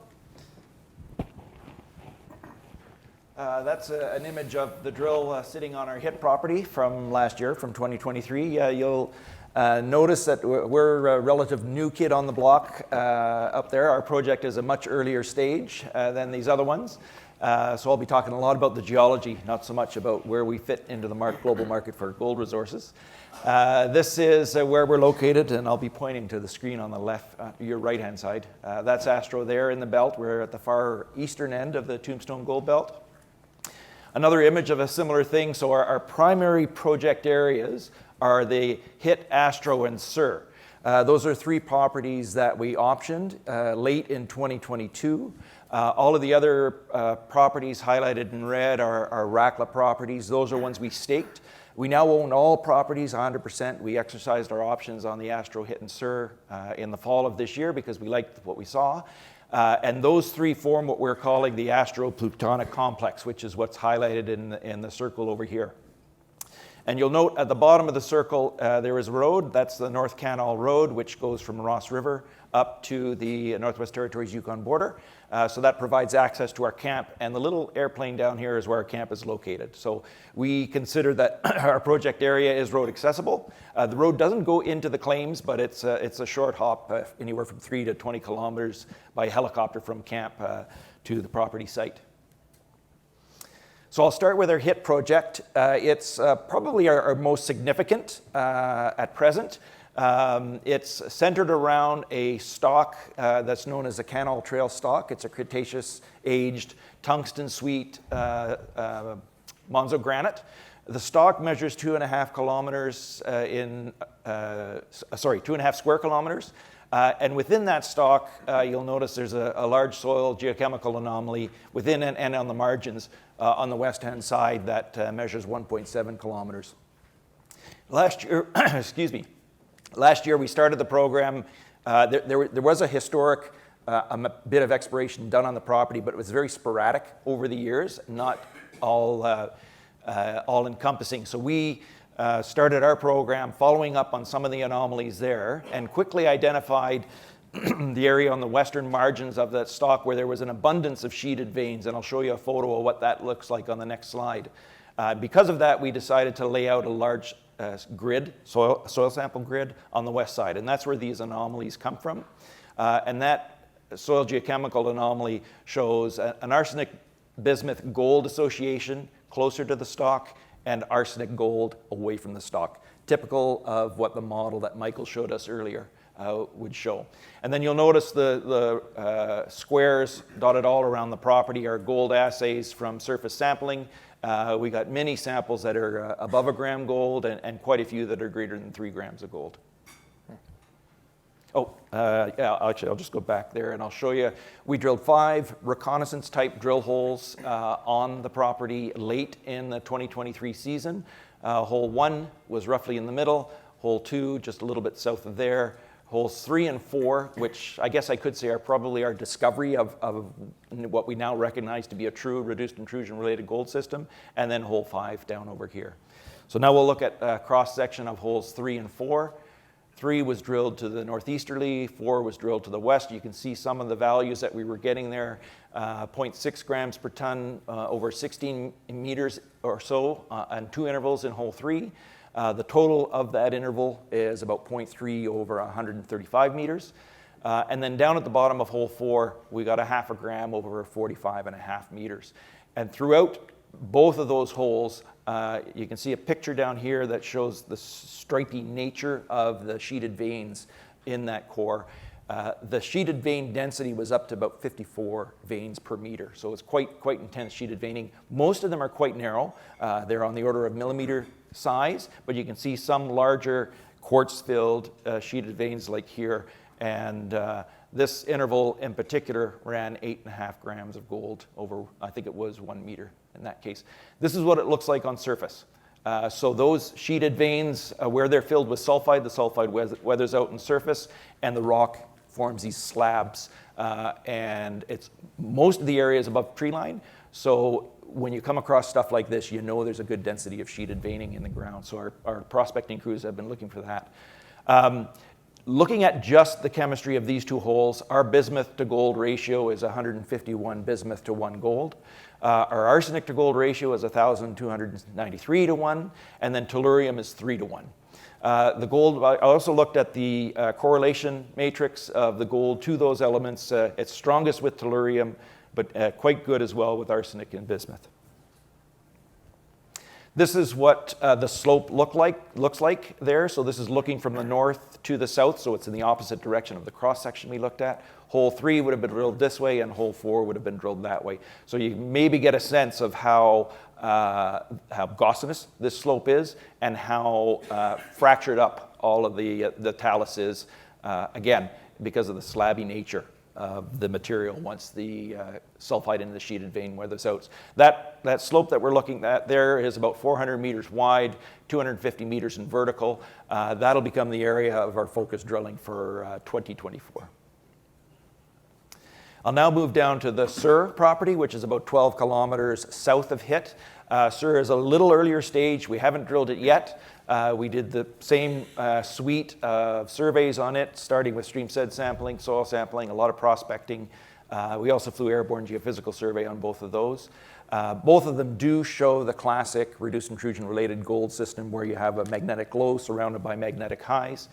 That's an image of the drill sitting on our hit property from last year, from 2023. You'll notice that we're a relative new kid on the block up there. Our project is a much earlier stage than these other ones. So I'll be talking a lot about the geology, not so much about where we fit into the global market for gold resources. This is where we're located, and I'll be pointing to the screen on the left, your right-hand side. That's Astro there in the belt. We're at the far eastern end of the Tombstone Gold Belt. Another image of a similar thing, so our primary project areas are the Hit, Astro, and Sur. Those are 3 properties that we optioned late in 2022. All of the other properties highlighted in red are Rackla properties. Those are ones we staked. We now own all properties 100%. We exercised our options on the Astro, Hit, and Sur in the fall of this year because we liked what we saw. And those 3 form what we're calling the Astro-Plutonic Complex, which is what's highlighted in the circle over here. And you'll note at the bottom of the circle, there is a road. That's the North Canal Road, which goes from Ross River up to the Northwest Territories Yukon border. So that provides access to our camp. And the little airplane down here is where our camp is located. So we consider that our project area is road accessible. The road doesn't go into the claims, but it's a short hop, anywhere from 3 to 20 kilometers by helicopter from camp to the property site. So I'll start with our HIT project. It's probably our most significant at present. It's centered around a stock that's known as a Canal Trail stock. It's a Cretaceous-aged tungsten sweet Monzo granite. The stock measures 2.5 kilometers 2.5 square kilometers. And within that stock, you'll notice there's a large soil geochemical anomaly within and on the margins on the west-hand side that measures 1.7 kilometers. Last year, excuse me, last year we started the program. There was a historic bit of exploration done on the property, but it was very sporadic over the years, not all-encompassing. So we started our program following up on some of the anomalies there and quickly identified the area on the western margins of that stock where there was an abundance of sheeted veins, and I'll show you a photo of what that looks like on the next slide. Because of that, we decided to lay out a large grid, soil sample grid on the west side, and that's where these anomalies come from. And that soil geochemical anomaly shows an arsenic bismuth gold association closer to the stock and arsenic gold away from the stock, typical of what the model that Michael showed us earlier would show. And then you'll notice the squares dotted all around the property are gold assays from surface sampling. We got many samples that are above 1 gram gold and quite a few that are greater than 3 grams of gold. Yeah, actually, I'll just go back there and I'll show you. We drilled 5 reconnaissance-type drill holes on the property late in the 2023 season. Hole 1 was roughly in the middle. Hole 2, just a little bit south of there. Holes 3 and 4, which I guess I could say are probably our discovery of what we now recognize to be a true reduced intrusion-related gold system. And then hole 5 down over here. So now we'll look at a cross-section of holes 3 and 4. 3 was drilled to the northeasterly, 4 was drilled to the west. You can see some of the values that we were getting there. 0.6 grams per ton over 16 meters or so and 2 intervals in hole 3. The total of that interval is about 0.3 over 135 meters. And then down at the bottom of hole 4, we got 0.5 gram over 45.5 meters. And throughout both of those holes, you can see a picture down here that shows the stripy nature of the sheeted veins in that core. The sheeted vein density was up to about 54 veins per meter. So it's quite intense sheeted veining. Most of them are quite narrow. They're on the order of millimeter size, but you can see some larger quartz-filled sheeted veins like here. And this interval in particular ran 8.5 grams of gold over, I think it was 1 meter in that case. This is what it looks like on surface. So those sheeted veins, where they're filled with sulfide, the sulfide weathers out on surface, and the rock forms these slabs. And most of the area is above tree line. So when you come across stuff like this, you know there's a good density of sheeted veining in the ground. So our prospecting crews have been looking for that. Looking at just the chemistry of these two holes, our bismuth to gold ratio is 151 bismuth to 1 gold. Our arsenic to gold ratio is 1,293 to 1, and then tellurium is 3 to 1. The gold, I also looked at the correlation matrix of the gold to those elements. It's strongest with tellurium, but quite good as well with arsenic and bismuth. This is what the slope looks like there. So this is looking from the north to the south, so it's in the opposite direction of the cross-section we looked at. Hole 3 would have been drilled this way, and hole 4 would have been drilled that way. So you maybe get a sense of how gossinous this slope is and how fractured up all of the talus is, again, because of the slabby nature of the material once the sulfide in the sheeted vein weathers out. That slope that we're looking at there is about 400 meters wide, 250 meters in vertical. That'll become the area of our focus drilling for 2024. I'll now move down to the Sur property, which is about 12 kilometers south of Hit. Sur is a little earlier stage. We haven't drilled it yet. We did the same suite of surveys on it, starting with stream sed sampling, soil sampling, a lot of prospecting. We also flew airborne geophysical survey on both of those. Both of them do show the classic reduced intrusion related gold system where you have a magnetic low surrounded by magnetic highs.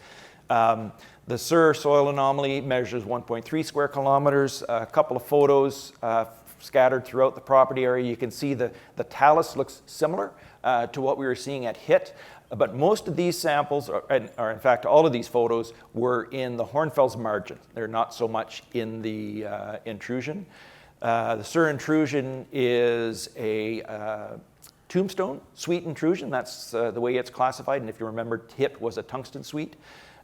The Sur soil anomaly measures 1.3 square kilometers. A couple of photos scattered throughout the property area. You can see the talus looks similar to what we were seeing at Hit. But most of these samples, or in fact all of these photos, were in the Hornfels margin. They're not so much in the intrusion. The Sur intrusion is a Tombstone suite intrusion. That's the way it's classified. And if you remember, Hit was a tungsten suite.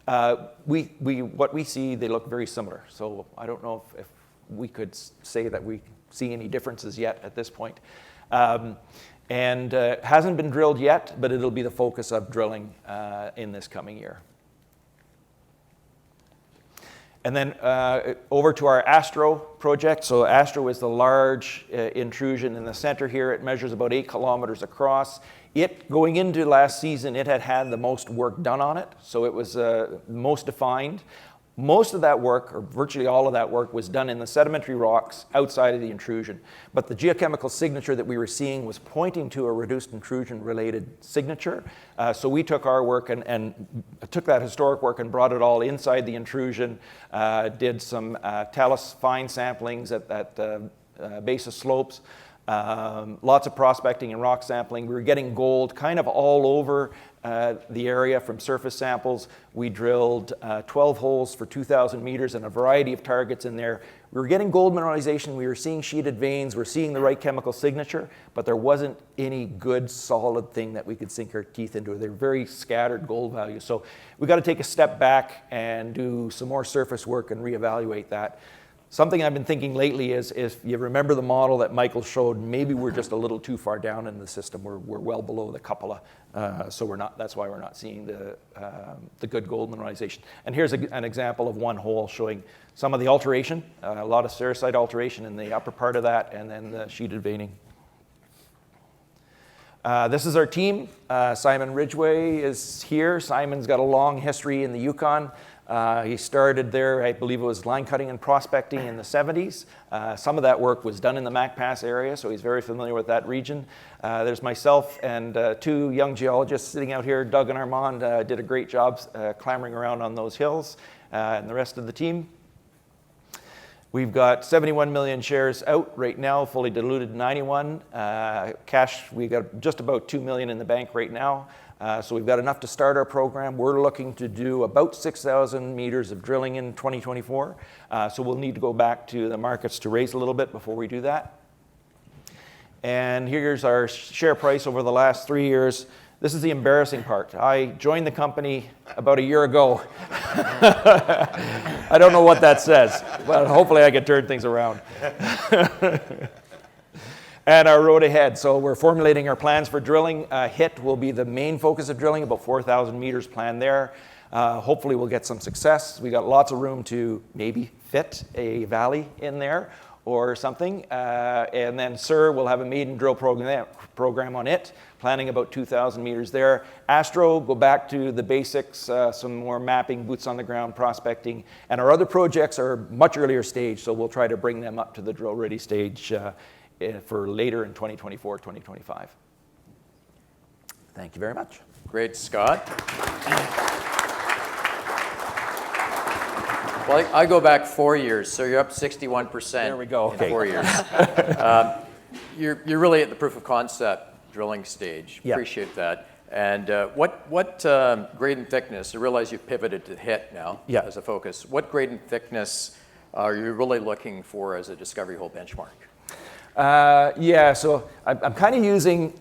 What we see, they look very similar. So I don't know if we could say that we see any differences yet at this point. And hasn't been drilled yet, but it'll be the focus of drilling in this coming year. And then over to our Astro project. So Astro is the large intrusion in the center here. It measures about 8 kilometers across. Going into last season, it had the most work done on it. So it was most defined. Most of that work, or virtually all of that work, was done in the sedimentary rocks outside of the intrusion. But the geochemical signature that we were seeing was pointing to a reduced intrusion-related signature. So we took our work and took that historic work and brought it all inside the intrusion, did some talus fine samplings at base of slopes, lots of prospecting and rock sampling. We were getting gold kind of all over the area from surface samples. We drilled 12 holes for 2,000 meters and a variety of targets in there. We were getting gold mineralization. We were seeing sheeted veins. We're seeing the right chemical signature, but there wasn't any good solid thing that we could sink our teeth into. They're very scattered gold values. So we got to take a step back and do some more surface work and reevaluate that. Something I've been thinking lately is, if you remember the model that Michael showed, maybe we're just a little too far down in the system. We're well below the cupola, so that's why we're not seeing the good gold mineralization. And here's an example of one hole showing some of the alteration, a lot of sericite alteration in the upper part of that, and then the sheeted veining. This is our team. Simon Ridgway is here. Simon's got a long history in the Yukon. He started there, I believe it was line cutting and prospecting in the 70s. Some of that work was done in the Mac Pass area, so he's very familiar with that region. There's myself and 2 young geologists sitting out here. Doug and Armand did a great job clambering around on those hills, and the rest of the team. We've got 71 million shares out right now, fully diluted 91. Cash, we got just about 2 million in the bank right now. So we've got enough to start our program. We're looking to do about 6,000 meters of drilling in 2024. So we'll need to go back to the markets to raise a little bit before we do that. And here's our share price over the last 3 years. This is the embarrassing part. I joined the company about a year ago. I don't know what that says, but hopefully I can turn things around. And our road ahead. So we're formulating our plans for drilling. HIT will be the main focus of drilling, about 4,000 meters planned there. Hopefully we'll get some success. We got lots of room to maybe fit a valley in there or something. And then SUR will have a maiden drill program on it, planning about 2,000 meters there. Astro, go back to the basics, some more mapping, boots on the ground, prospecting. And our other projects are much earlier stage, so we'll try to bring them up to the drill ready stage for later in 2024, 2025. Thank you very much. Great, Scott. Well, I go back 4 years, so you're up 61% There we go. in Okay. 4 years. You're really at the proof of concept drilling stage. Yeah. Appreciate that. And what grade and thickness, I realize you've pivoted to HIT now as a focus. What grade and thickness are you really looking for as a discovery hole benchmark? So I'm kind of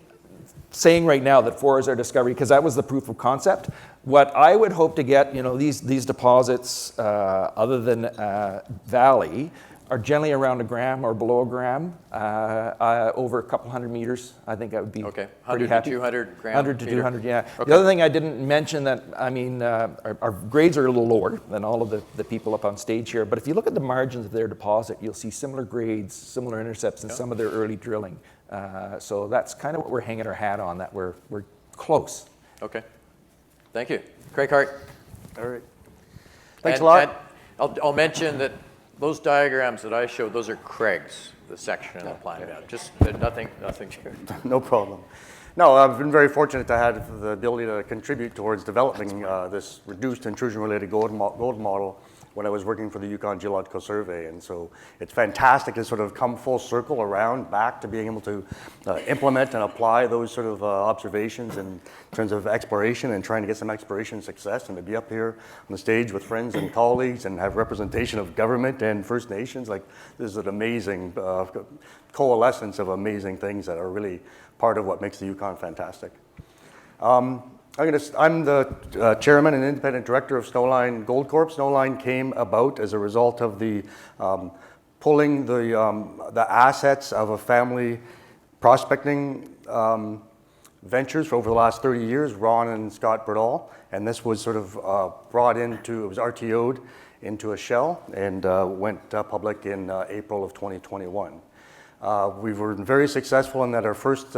saying right now that 4 is our discovery because that was the proof of concept. What I would hope to get, these deposits, other than Valley, are generally around a gram or below a gram, over a couple hundred meters. I think I would be Okay, pretty 100 happy. to 200 grams. 100 to 200, yeah. Okay. The other thing I didn't mention that, our grades are a little lower than all of the people up on stage here, but if you look at the margins of their deposit, you'll see similar grades, similar intercepts in some of their early drilling. So that's kind of what we're hanging our hat on, that we're close. Okay. Thank you. Craig Hart. All right. Thanks a lot. And I'll mention that those diagrams that I showed, those are Craig's, the section in the plan. Yeah. Just nothing here. No problem. No, I've been very fortunate to have the ability to contribute towards developing this reduced intrusion-related gold model when I was working for the Yukon Geological Survey. And so it's fantastic to sort of come full circle around back to being able to implement and apply those sort of observations in terms of exploration and trying to get some exploration success, and to be up here on the stage with friends and colleagues and have representation of government and First Nations. Like, this is an amazing coalescence of amazing things that are really part of what makes the Yukon fantastic. I'm the chairman and independent director of Snowline Gold Corp. Snowline came about as a result of the pulling the assets of a family prospecting ventures for over the last 30 years, Ron and Scott Bradall, and this was sort of brought into, it was RTO'd into a shell and went public in April of 2021. We were very successful in that our first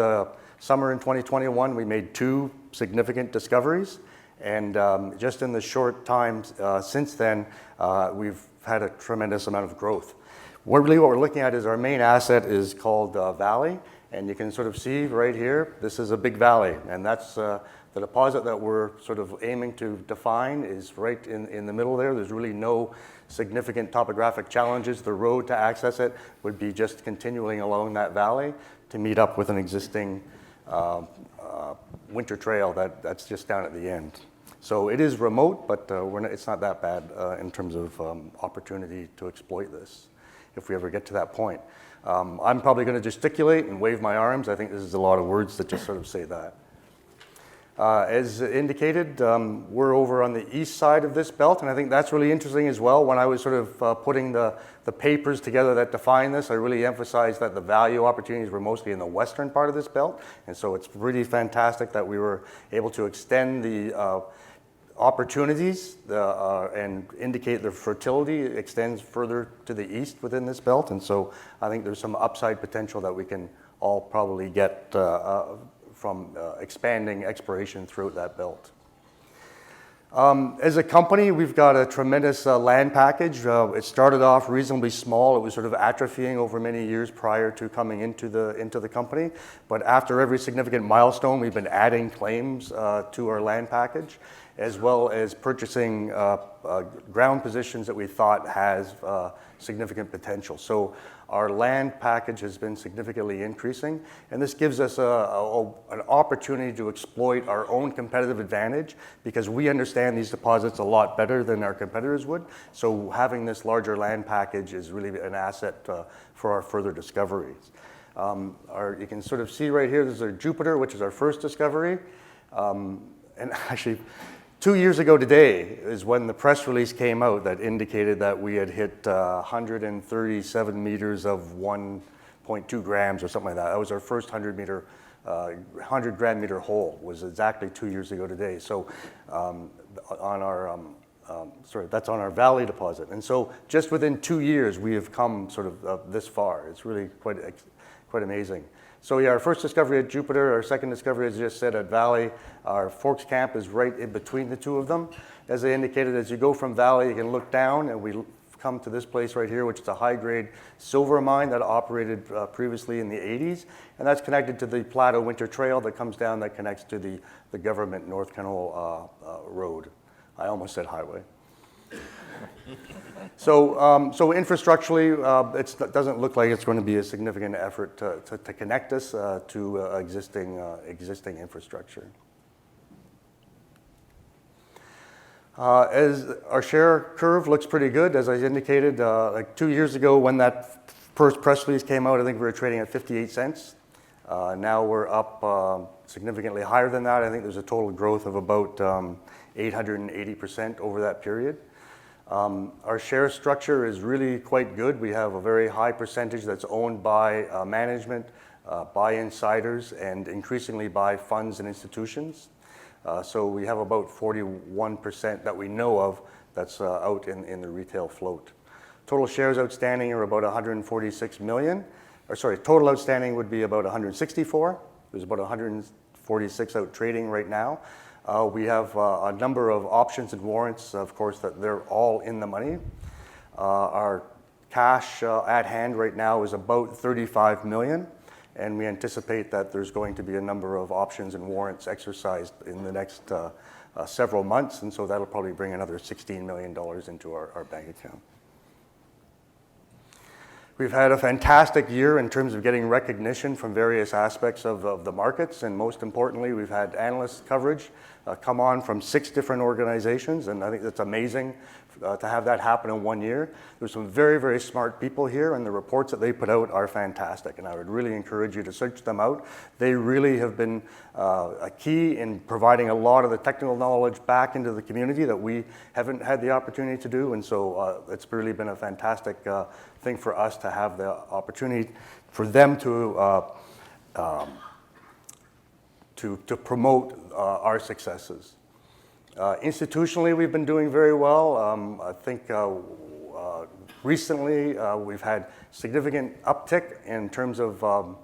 summer in 2021, we made 2 significant discoveries, and just in the short time since then, we've had a tremendous amount of growth. What we're looking at is our main asset is called Valley, and you can sort of see right here, this is a big valley, and that's the deposit that we're sort of aiming to define is right in the middle there. There's really no significant topographic challenges. The road to access it would be just continuing along that valley to meet up with an existing winter trail that's just down at the end. So it is remote, but it's not that bad in terms of opportunity to exploit this, if we ever get to that point. I'm probably going to gesticulate and wave my arms. I think this is a lot of words that just sort of say that. As indicated, we're over on the east side of this belt, and I think that's really interesting as well. When I was sort of putting the papers together that define this, I really emphasized that the value opportunities were mostly in the western part of this belt, and so it's really fantastic that we were able to extend the opportunities and indicate the fertility extends further to the east within this belt, and so I think there's some upside potential that we can all probably get from expanding exploration throughout that belt. As a company, we've got a tremendous land package. It started off reasonably small. It was sort of atrophying over many years prior to coming into the company. But after every significant milestone, we've been adding claims to our land package, as well as purchasing ground positions that we thought has significant potential. So our land package has been significantly increasing, and this gives us an opportunity to exploit our own competitive advantage because we understand these deposits a lot better than our competitors would. So having this larger land package is really an asset for our further discoveries. You can sort of see right here, this is our Jupiter, which is our first discovery. And actually, 2 years ago today is when the press release came out that indicated that we had hit 137 meters of 1.2 grams or something like that. That was our first 100 gram meter hole, was exactly 2 years ago today. So on our, that's on our Valley deposit. And so just within 2 years, we have come sort of this far. It's really quite amazing. So yeah, our first discovery at Jupiter, our second discovery, as I just said, at Valley. Our Forks camp is right in between the two of them. As I indicated, as you go from Valley, you can look down, and we come to this place right here, which is a high-grade silver mine that operated previously in the 80s, and that's connected to the Plateau Winter Trail that comes down that connects to the government North Canal Road. I almost said highway. So infrastructurally, it doesn't look like it's going to be a significant effort to connect us to existing infrastructure. As our share curve looks pretty good, as I indicated, like 2 years ago when that first press release came out, I think we were trading at 58 cents. Now we're up significantly higher than that. I think there's a total growth of about 880% over that period. Our share structure is really quite good. We have a very high percentage that's owned by management, by insiders, and increasingly by funds and institutions. So we have about 41% that we know of that's out in the retail float. Total shares outstanding are about 146 million. Or sorry, total outstanding would be about 164. There's about 146 out trading right now. We have a number of options and warrants, of course, that they're all in the money. Our cash at hand right now is about 35 million. And we anticipate that there's going to be a number of options and warrants exercised in the next several months, and so that'll probably bring another $16 million into our bank account. We've had a fantastic year in terms of getting recognition from various aspects of the markets, and most importantly, we've had analyst coverage come on from 6 different organizations, and I think that's amazing to have that happen in 1 year. There's some very, very smart people here, and the reports that they put out are fantastic, and I would really encourage you to search them out. They really have been a key in providing a lot of the technical knowledge back into the community that we haven't had the opportunity to do, and so it's really been a fantastic thing for us to have the opportunity for them to promote our successes. Institutionally, we've been doing very well. I think recently we've had significant uptick in terms of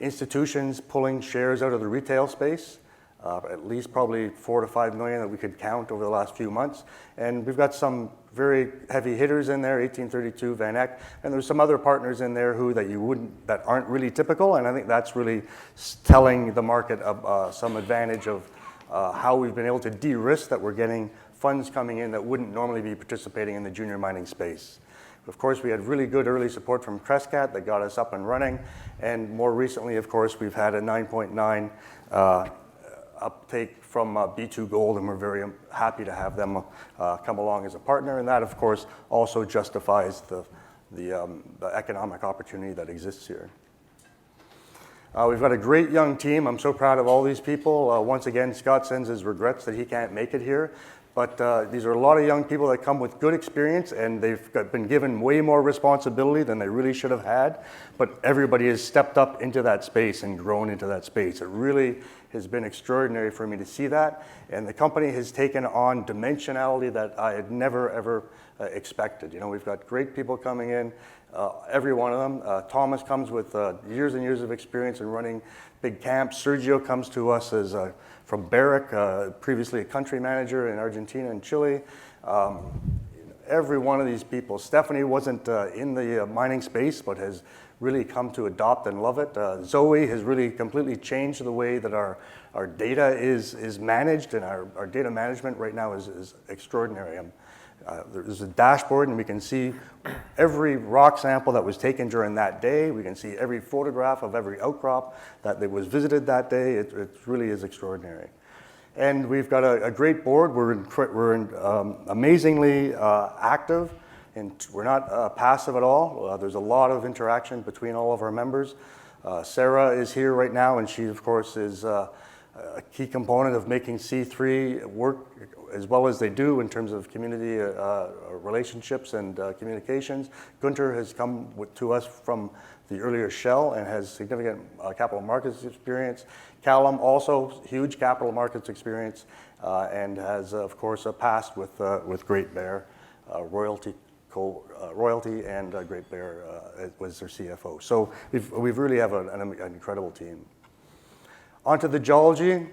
institutions pulling shares out of the retail space, at least probably 4 to 5 million that we could count over the last few months. And we've got some very heavy hitters in there, 1832, Van Eck, and there's some other partners in there that aren't really typical, and I think that's really telling the market some advantage of how we've been able to de-risk that we're getting funds coming in that wouldn't normally be participating in the junior mining space. Of course, we had really good early support from Crescat that got us up and running, and more recently, of course, we've had a 9.9 uptake from B2 Gold, and we're very happy to have them come along as a partner, and that, of course, also justifies the economic opportunity that exists here. We've got a great young team. I'm so proud of all these people. Once again, Scott sends his regrets that he can't make it here. But these are a lot of young people that come with good experience, and they've been given way more responsibility than they really should have had. But everybody has stepped up into that space and grown into that space. It really has been extraordinary for me to see that. And the company has taken on dimensionality that I had never, ever expected. You know, we've got great people coming in. Every one of them. Thomas comes with years and years of experience in running big camps. Sergio comes to us as from Barrick, previously a country manager in Argentina and Chile. Every one of these people. Stephanie wasn't in the mining space, but has really come to adopt and love it. Zoe has really completely changed the way that our data is managed, and our data management right now is extraordinary. There's a dashboard, and we can see every rock sample that was taken during that day. We can see every photograph of every outcrop that was visited that day. It really is extraordinary. And we've got a great board. We're amazingly active, and we're not passive at all. There's a lot of interaction between all of our members. Sarah is here right now, and she, of course, is a key component of making C3 work as well as they do in terms of community relationships and communications. Gunter has come to us from the earlier Shell and has significant capital markets experience. Callum also huge capital markets experience and has, of course, a past with Great Bear, Royalty and Great Bear was their CFO. So we really have an incredible team. Onto the geology,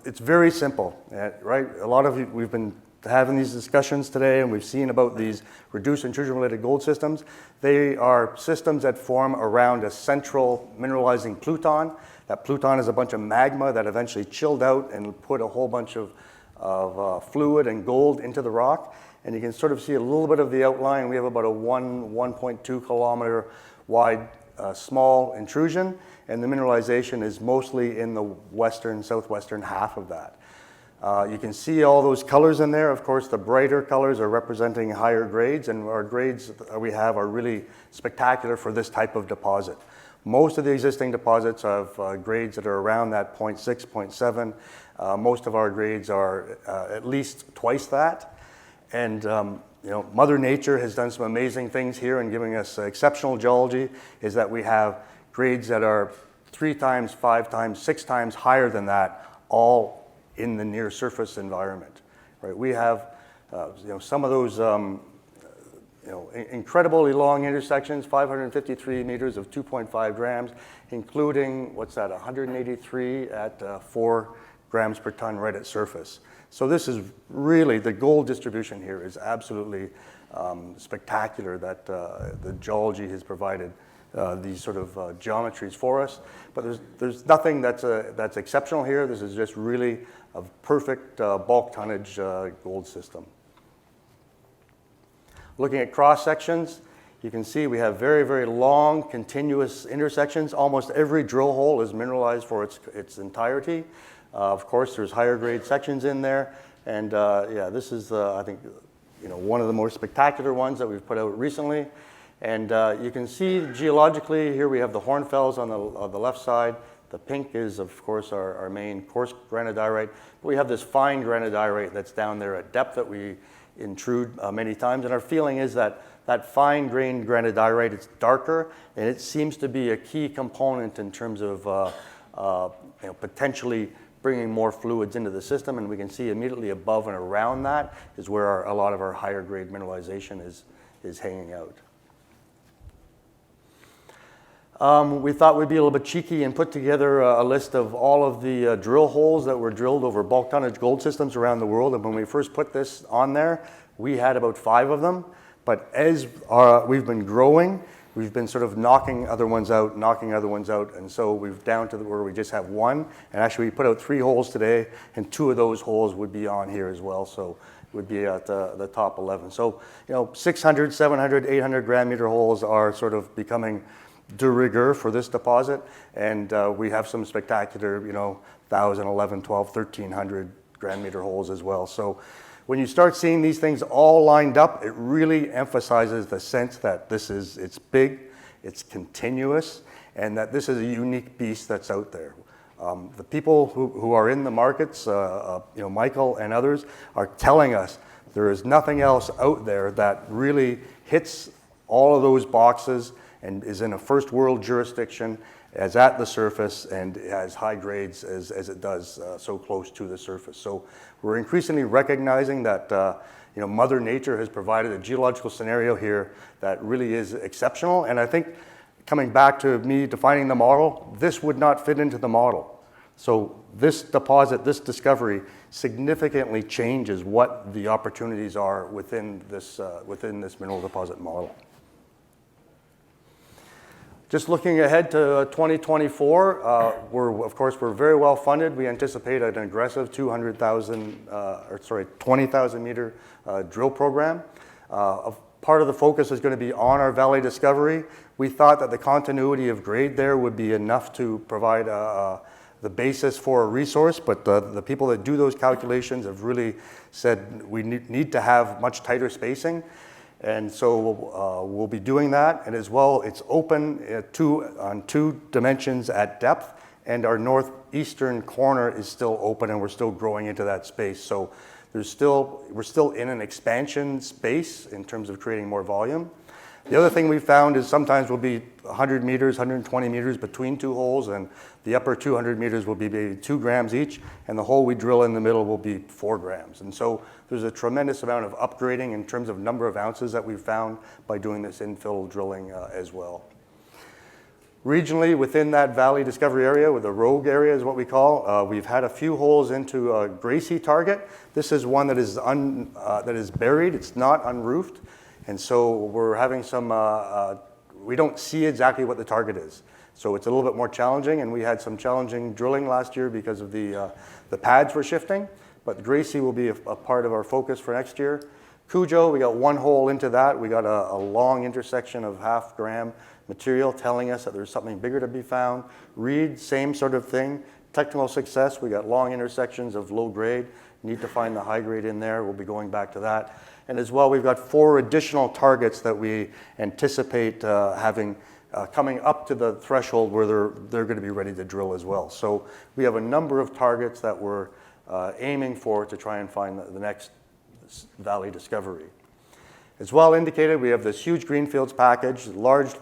it's very simple, right? A lot of you, we've been having these discussions today and we've seen about these reduced intrusion-related gold systems. They are systems that form around a central mineralizing pluton. That pluton is a bunch of magma that eventually chilled out and put a whole bunch of fluid and gold into the rock. And you can sort of see a little bit of the outline. We have about a 1.2 kilometer wide small intrusion, and the mineralization is mostly in the southwestern half of that. You can see all those colors in there. Of course, the brighter colors are representing higher grades, and our grades we have are really spectacular for this type of deposit. Most of the existing deposits have grades that are around that 0.6, 0.7. Most of our grades are at least twice that. And Mother Nature has done some amazing things here in giving us exceptional geology, is that we have grades that are 3 times, 5 times, 6 times higher than that, all in the near surface environment. Right? We have some of those incredibly long intersections, 553 meters of 2.5 grams, including, 183 at 4 grams per ton right at surface. So this is really, the gold distribution here is absolutely spectacular that the geology has provided these sort of geometries for us. But there's nothing that's exceptional here. This is just really a perfect bulk tonnage gold system. Looking at cross sections, you can see we have very, very long continuous intersections. Almost every drill hole is mineralized for its entirety. Of course, there's higher grade sections in there, and this is, I think, one of the more spectacular ones that we've put out recently. And you can see geologically here we have the hornfells on the left side. The pink is, of course, our main coarse granodiorite. But we have this fine granodiorite that's down there at depth that we intrude many times, and our feeling is that fine-grained granodiorite, it's darker, and it seems to be a key component in terms of potentially bringing more fluids into the system, and we can see immediately above and around that is where a lot of our higher grade mineralization is hanging out. We thought we'd be a little bit cheeky and put together a list of all of the drill holes that were drilled over bulk tonnage gold systems around the world, and when we first put this on there, we had about 5 of them, but as we've been growing, we've been sort of knocking other ones out, and so we've down to where we just have 1. And actually, we put out 3 holes today, and 2 of those holes would be on here as well, so it would be at the top 11. So, 600, 700, 800 gram meter holes are sort of becoming de rigueur for this deposit, and we have some spectacular, 1,000, 11, 12, 1,300 gram meter holes as well. So, when you start seeing these things all lined up, it really emphasizes the sense that it's big, it's continuous, and that this is a unique beast that's out there. The people who are in the markets, Michael and others, are telling us there is nothing else out there that really hits all of those boxes and is in a first world jurisdiction, as at the surface, and has high grades as it does so close to the surface. So we're increasingly recognizing that Mother Nature has provided a geological scenario here that really is exceptional. And I think, coming back to me defining the model, this would not fit into the model. So this deposit, this discovery, significantly changes what the opportunities are within this mineral deposit model. Just looking ahead to 2024, we're very well funded. We anticipate an aggressive 20,000 meter drill program. Part of the focus is going to be on our valley discovery. We thought that the continuity of grade there would be enough to provide the basis for a resource, but the people that do those calculations have really said we need to have much tighter spacing. And so we'll be doing that, and as well, it's open on 2 dimensions at depth, and our northeastern corner is still open, and we're still growing into that space. So we're still in an expansion space in terms of creating more volume. The other thing we found is sometimes we'll be 100 meters, 120 meters between two holes, and the upper 200 meters will be maybe 2 grams each, and the hole we drill in the middle will be 4 grams. And so there's a tremendous amount of upgrading in terms of number of ounces that we've found by doing this infill drilling as well. Regionally, within that valley discovery area, with the rogue area is what we call, we've had a few holes into a Gracie target. This is one that is buried, it's not unroofed. And so we're having some, we don't see exactly what the target is. So it's a little bit more challenging, and we had some challenging drilling last year because of the pads were shifting. But Gracie will be a part of our focus for next year. Cujo, we got 1 hole into that. We got a long intersection of half gram material telling us that there's something bigger to be found. Reed, same sort of thing. Technical success, we got long intersections of low grade. Need to find the high grade in there. We'll be going back to that. And as well, we've got 4 additional targets that we anticipate having coming up to the threshold where they're going to be ready to drill as well. So we have a number of targets that we're aiming for to try and find the next valley discovery. As well indicated, we have this huge greenfields package, large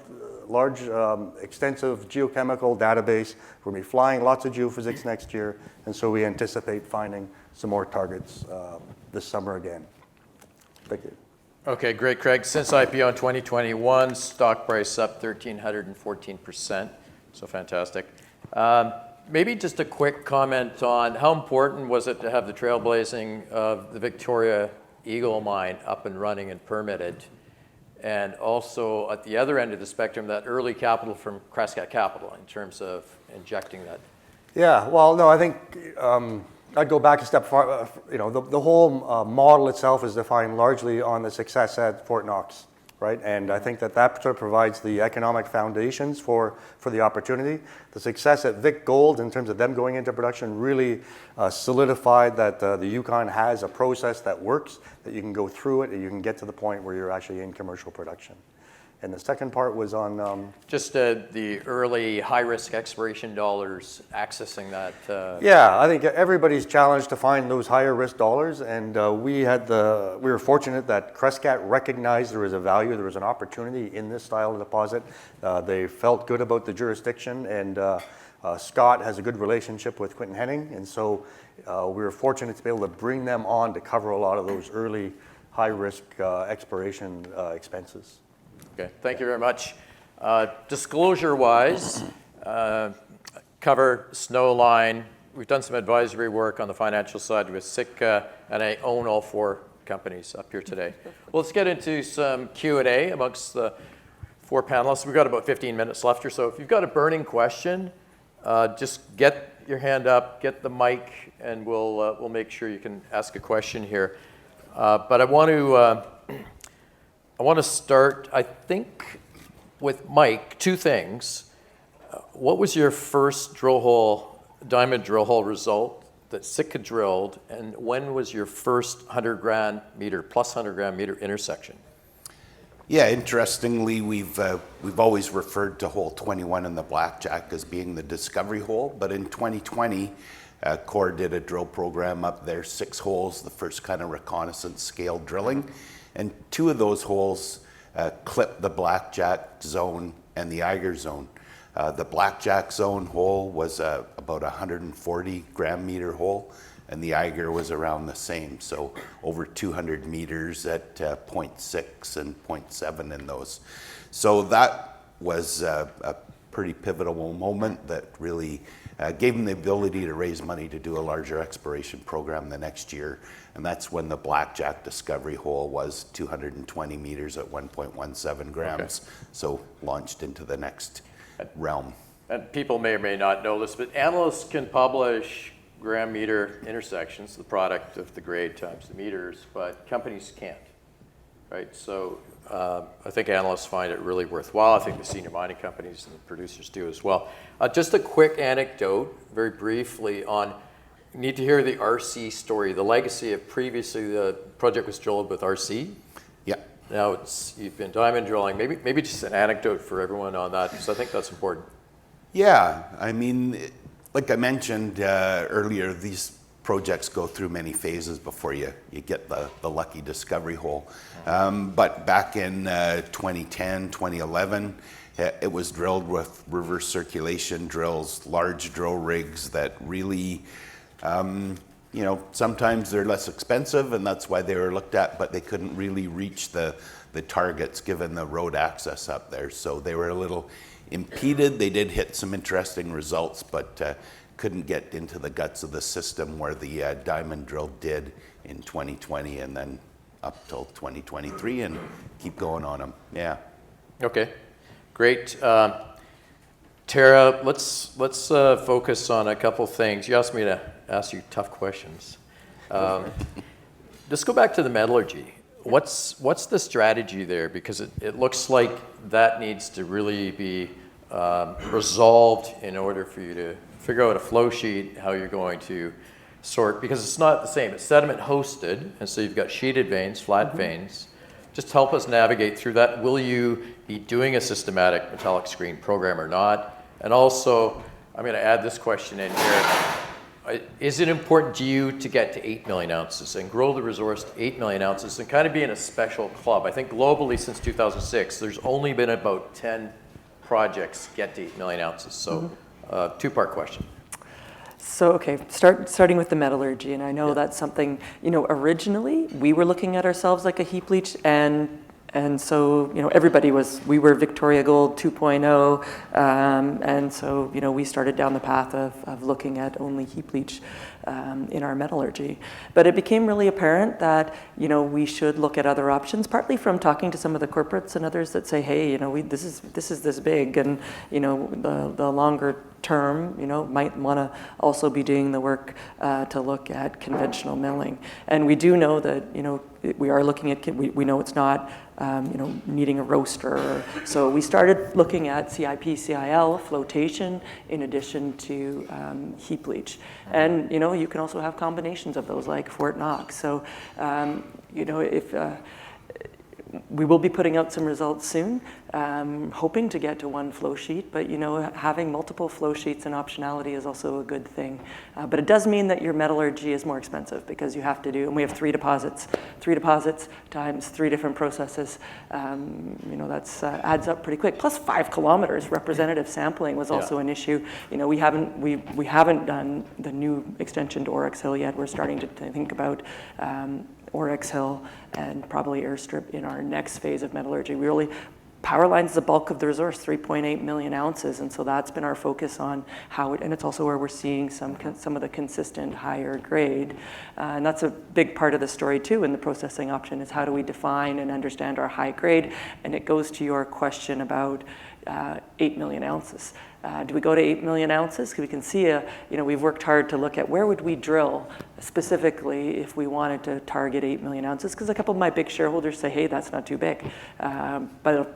extensive geochemical database. We're going to be flying lots of geophysics next year, and so we anticipate finding some more targets this summer again. Thank you. Okay, great, Craig. Since IPO in 2021, stock price up 1,314%, so fantastic. Maybe just a quick comment on how important was it to have the trailblazing of the Victoria Eagle mine up and running and permitted, and also at the other end of the spectrum, that early capital from Crescat Capital in terms of injecting that? Yeah, well, no, I think I'd go back a step far. The whole model itself is defined largely on the success at Fort Knox, right? And I think that sort of provides the economic foundations for the opportunity. The success at Vic Gold in terms of them going into production really solidified that the Yukon has a process that works, that you can go through it and you can get to the point where you're actually in commercial production. And the second part was on... Just the early high-risk exploration dollars accessing that. Yeah, I think everybody's challenged to find those higher risk dollars, and we were fortunate that Crescat recognized there was a value, there was an opportunity in this style of deposit. They felt good about the jurisdiction, and Scott has a good relationship with Quentin Henning, and so we were fortunate to be able to bring them on to cover a lot of those early high-risk exploration expenses. Okay, thank you very much. Disclosure-wise, cover Snowline. We've done some advisory work on the financial side with Sitka, and I own all 4 companies up here today. Well, let's get into some Q&A amongst the 4 panelists. We've got about 15 minutes left or so. If you've got a burning question, just get your hand up, get the mic, and we'll make sure you can ask a question here. But I want to start, I think, with Mike, 2 things. What was your first diamond drill hole result that Sitka drilled, and when was your first 100 gram meter, plus 100 gram meter intersection? Yeah, interestingly, we've always referred to hole 21 in the Blackjack as being the discovery hole, but in 2020, Core did a drill program up there, 6 holes, the first kind of reconnaissance scale drilling. And 2 of those holes clipped the Blackjack zone and the Eiger zone. The Blackjack zone hole was about 140 gram meter hole, and the Eiger was around the same. So over 200 meters at 0.6 and 0.7 in those. So that was a pretty pivotal moment that really gave them the ability to raise money to do a larger exploration program the next year. And that's when the Blackjack discovery hole was 220 meters at 1.17 grams. Okay. So launched into the next realm. And people may or may not know this, but analysts can publish gram meter intersections, the product of the grade times the meters, but companies can't, right? So I think analysts find it really worthwhile. I think the senior mining companies and the producers do as well. Just a quick anecdote, very briefly, on need to hear the RC story, the legacy of previously the project was drilled with RC. Yeah. Now you've been diamond drilling. Maybe just an anecdote for everyone on that, because I think that's important. Yeah, I mean, Like I mentioned earlier, these projects go through many phases before you get the lucky discovery hole. But back in 2010, 2011, it was drilled with reverse circulation drills, large drill rigs that really, sometimes they're less expensive, and that's why they were looked at, but they couldn't really reach the targets given the road access up there. So they were a little impeded. They did hit some interesting results, but couldn't get into the guts of the system where the diamond drill did in 2020 and then up till 2023 and keep going on them. Yeah. Okay, great. Tara, let's focus on a couple things. You asked me to ask you tough questions. Just go back to the metallurgy. What's the strategy there? Because it looks like that needs to really be resolved in order for you to figure out a flow sheet, how you're going to sort, because it's not the same. It's sediment hosted, and so you've got sheeted veins, flat veins. Just help us navigate through that. Will you be doing a systematic metallic screen program or not? And also, I'm going to add this question in here. Is it important to you to get to 8 million ounces and grow the resource to 8 million ounces and kind of be in a special club? I think globally since 2006, there's only been about 10 projects get to 8 million ounces. So two-part question. So, okay, starting with the metallurgy, and I know that's something, originally we were looking at ourselves like a heap leach, and so, we were Victoria Gold 2.0, and so, we started down the path of looking at only heap leach in our metallurgy. But it became really apparent that, we should look at other options, partly from talking to some of the corporates and others that say, hey, this is this big, and, the longer term, might want to also be doing the work to look at conventional milling. And we do know that, we are looking at, we know it's not, needing a roaster. So we started looking at CIP, CIL, flotation, in addition to heap leach. And, you can also have combinations of those like Fort Knox. So, if we will be putting out some results soon, hoping to get to one flow sheet, but having multiple flow sheets and optionality is also a good thing. But it does mean that your metallurgy is more expensive because you have to do, and we have 3 deposits times 3 different processes. That's adds up pretty quick. Plus 5 kilometers representative sampling was also an issue. We haven't done the new extension to Oryx Hill yet. We're starting to think about Oryx Hill and probably airstrip in our next phase of metallurgy. Powerline is the bulk of the resource, 3.8 million ounces, and so that's been our focus on how it, and it's also where we're seeing some of the consistent higher grade, and that's a big part of the story too in the processing option is how do we define and understand our high grade, and it goes to your question about 8 million ounces. Do we go to 8 million ounces? Because we can see, we've worked hard to look at where would we drill specifically if we wanted to target 8 million ounces, because a couple of my big shareholders say, hey, that's not too big. But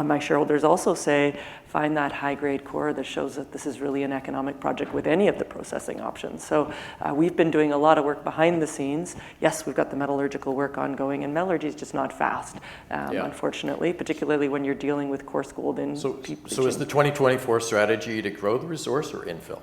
my shareholders also say, find that high-grade core that shows that this is really an economic project with any of the processing options. So we've been doing a lot of work behind the scenes. Yes, we've got the metallurgical work ongoing, and metallurgy is just not fast, unfortunately, particularly when you're dealing with coarse gold and So is the 2024 strategy to grow the resource or infill?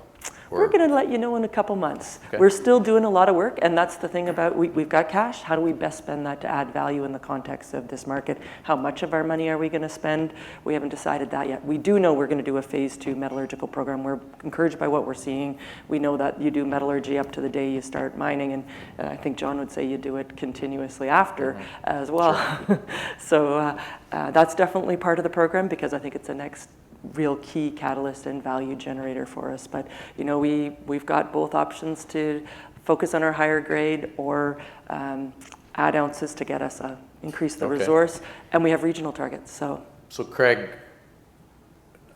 We're going to let you know in a couple months. Okay. We're still doing a lot of work, and that's the thing about we've got cash. How do we best spend that to add value in the context of this market? How much of our money are we going to spend? We haven't decided that yet. We do know we're going to do a phase 2 metallurgical program. We're encouraged by what we're seeing. We know that you do metallurgy up to the day you start mining, and I think John would say you do it continuously after as well. Sure. So that's definitely part of the program because I think it's the next real key catalyst and value generator for us. But we've got both options to focus on our higher grade or add ounces to get us increase the resource, and we have regional targets. So Craig,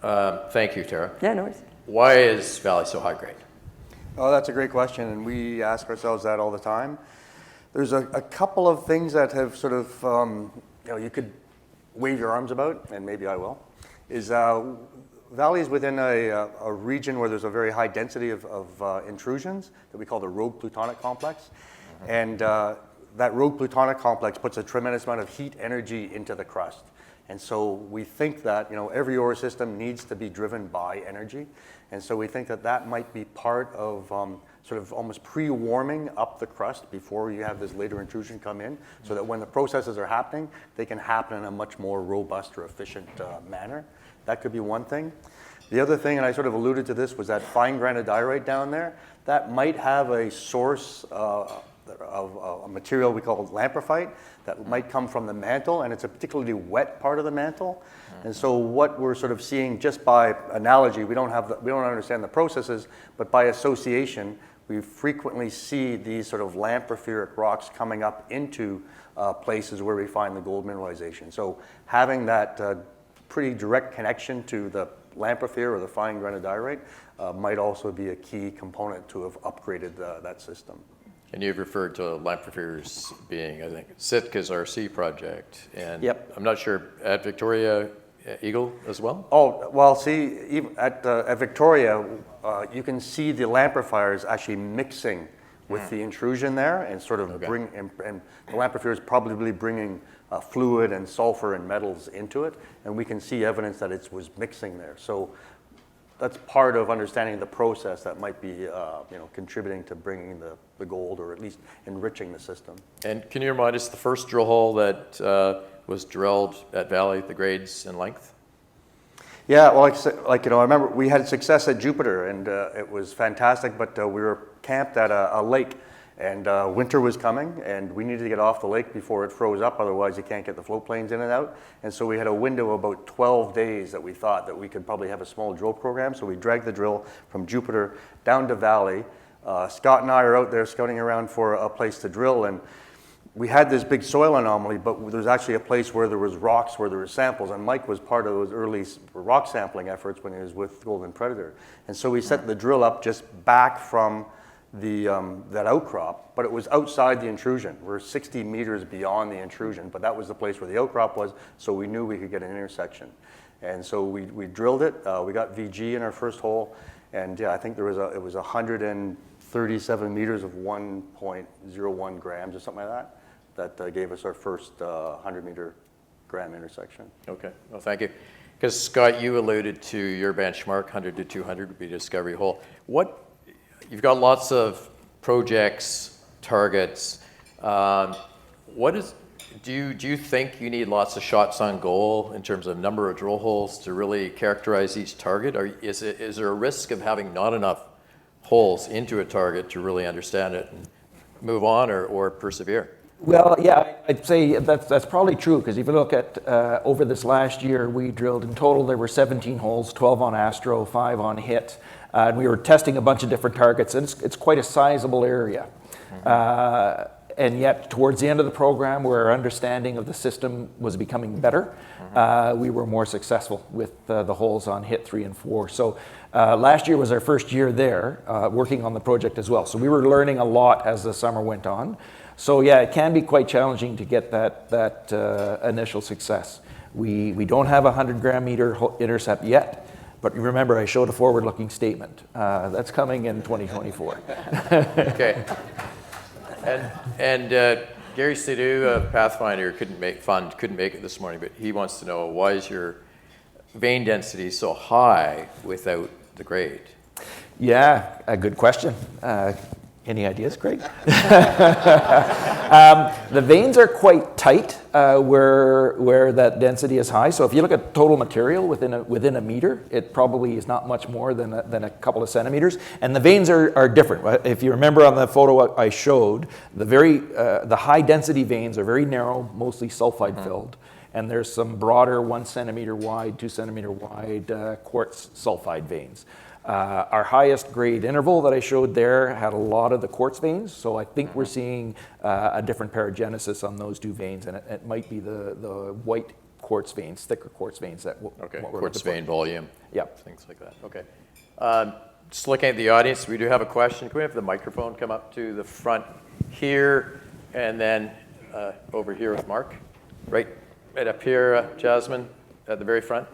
thank you, Tara. Yeah, no worries. Why is Valley so high grade? Oh, that's a great question, and we ask ourselves that all the time. There's a couple of things that have sort of, you could wave your arms about, and maybe I will. Is Valley is within a region where there's a very high density of intrusions that we call the rogue plutonic complex. And that rogue plutonic complex puts a tremendous amount of heat energy into the crust. And so we think that, you know, every ore system needs to be driven by energy. And so we think that that might be part of sort of almost pre-warming up the crust before you have this later intrusion come in, so that when the processes are happening, they can happen in a much more robust or efficient manner. That could be one thing. The other thing, and I sort of alluded to this, was that fine granodiorite down there. That might have a source of a material we call lamprophite that might come from the mantle, and it's a particularly wet part of the mantle. And so what we're sort of seeing, just by analogy, we don't understand the processes, but by association, we frequently see these sort of lampropheric rocks coming up into places where we find the gold mineralization. So having that pretty direct connection to the lamprophere or the fine granodiorite might also be a key component to have upgraded that system. And you've referred to lampropheres being, I think, Sitka's RC project. And Yep. I'm not sure, at Victoria Eagle as well? Oh, well, see, even at Victoria, you can see the lamprophyres actually mixing with the intrusion there, and sort of and the lamprophere is probably bringing fluid and sulfur and metals into it, and we can see evidence that it was mixing there. So that's part of understanding the process that might be you know, contributing to bringing the gold, or at least enriching the system. And can you remind us the first drill hole that was drilled at Valley, the grades and length? Yeah, well, like you know, I remember we had success at Jupiter, and it was fantastic, but we were camped at a lake, and winter was coming, and we needed to get off the lake before it froze up, otherwise you can't get the float planes in and out. And so we had a window of about 12 days that we thought that we could probably have a small drill program, so we dragged the drill from Jupiter down to Valley. Scott and I are out there scouting around for a place to drill, and we had this big soil anomaly, but there was actually a place where there was rocks, where there were samples, and Mike was part of those early rock sampling efforts when he was with Golden Predator. And so we set the drill up just back from that outcrop, but it was outside the intrusion. We're 60 meters beyond the intrusion, but that was the place where the outcrop was, so we knew we could get an intersection. And so we drilled it. We got VG in our first hole, and yeah, I think it was 137 meters of 1.01 grams or something like that gave us our first 100-meter gram intersection. Okay, well, thank you. Because Scott, you alluded to your benchmark, 100 to 200 would be a discovery hole. You've got lots of projects, targets. Do you think you need lots of shots on goal in terms of number of drill holes to really characterize each target? Or is there a risk of having not enough holes into a target to really understand it and move on or persevere? Well, yeah, I'd say that's probably true, because if you look at over this last year, we drilled in total, there were 17 holes, 12 on Astro, 5 on HIT, and we were testing a bunch of different targets, and it's quite a sizable area. And yet, towards the end of the program, where our understanding of the system was becoming better, we were more successful with the holes on HIT 3 and 4. So last year was our first year there, working on the project as well. So we were learning a lot as the summer went on. So yeah, it can be quite challenging to get that initial success. We don't have a 100-gram meter intercept yet, but remember I showed a forward-looking statement. That's coming in 2024. Okay. And Gary Sidhu of Pathfinder couldn't make it this morning, but he wants to know, why is your vein density so high without the grade? Yeah, a good question. Any ideas, Craig? The veins are quite tight where that density is high. So if you look at total material within a meter, it probably is not much more than a couple of centimeters. And the veins are different. If you remember on the photo I showed, the high density veins are very narrow, mostly sulfide filled. And there's some broader 1 centimeter wide, 2 centimeter wide quartz sulfide veins. Our highest grade interval that I showed there had a lot of the quartz veins, so I think we're seeing a different paragenesis on those two veins, and it might be the white quartz veins, thicker quartz veins that quartz vein volume. Yep. Things like that. Okay. Just looking at the audience, we do have a question. Can we have the microphone come up to the front here, and then over here with Mark? Right up here, Jasmine, at the very front.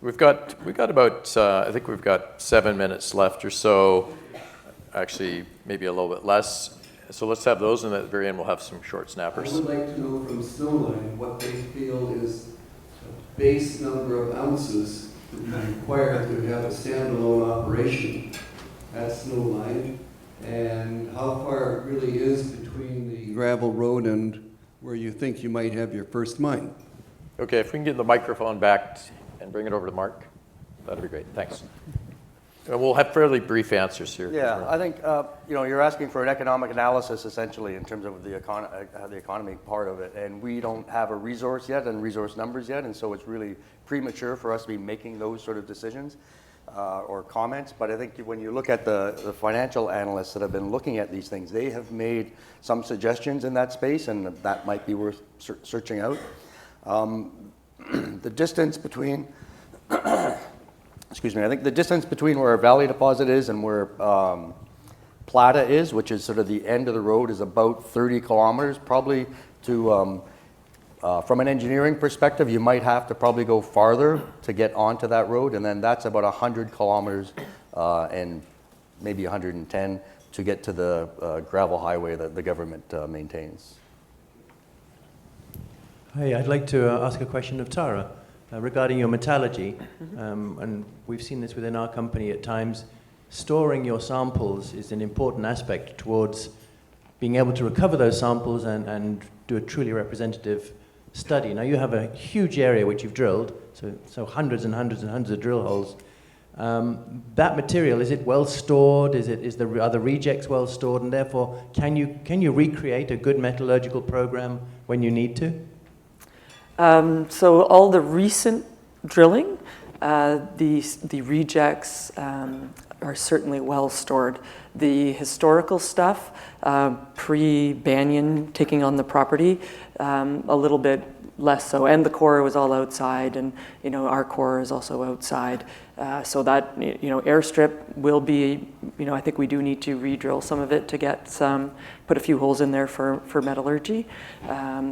We've got about, I think we've got 7 minutes left or so, actually maybe a little bit less. So let's have those, and at the very end we'll have some short I snappers. would like to know from Snowline what they feel is the base number of ounces that would be required to have a standalone operation at Snowline, and how far it really is between the gravel road and where you think you might have your first mine. Okay, if we can get the microphone back and bring it over to Mark, that'd be great. Thanks. And we'll have fairly brief answers here. Yeah, I think you're asking for an economic analysis essentially in terms of the economy part of it, and we don't have a resource yet and resource numbers yet, and so it's really premature for us to be making those sort of decisions or comments. But I think when you look at the financial analysts that have been looking at these things, they have made some suggestions in that space, and that might be worth searching out. The distance between excuse me, I think the distance between where our Valley deposit is and where Plata is, which is sort of the end of the road, is about 30 kilometers. Probably to, from an engineering perspective, you might have to probably go farther to get onto that road, and then that's about 100 kilometers and maybe 110 to get to the gravel highway that the government maintains. Hi, I'd like to ask a question of Tara. Regarding your metallurgy, and we've seen this within our company at times, storing your samples is an important aspect towards being able to recover those samples and do a truly representative study. Now you have a huge area which you've drilled, so hundreds and hundreds and hundreds of drill holes. That material, is it well stored? Are the rejects well stored? And therefore, can you recreate a good metallurgical program when you need to? So all the recent drilling, the rejects are certainly well stored. The historical stuff, pre-Banyan taking on the property, a little bit less so. And the core was all outside, and our core is also outside. So that airstrip will be, I think we do need to re-drill some of it to get put a few holes in there for metallurgy,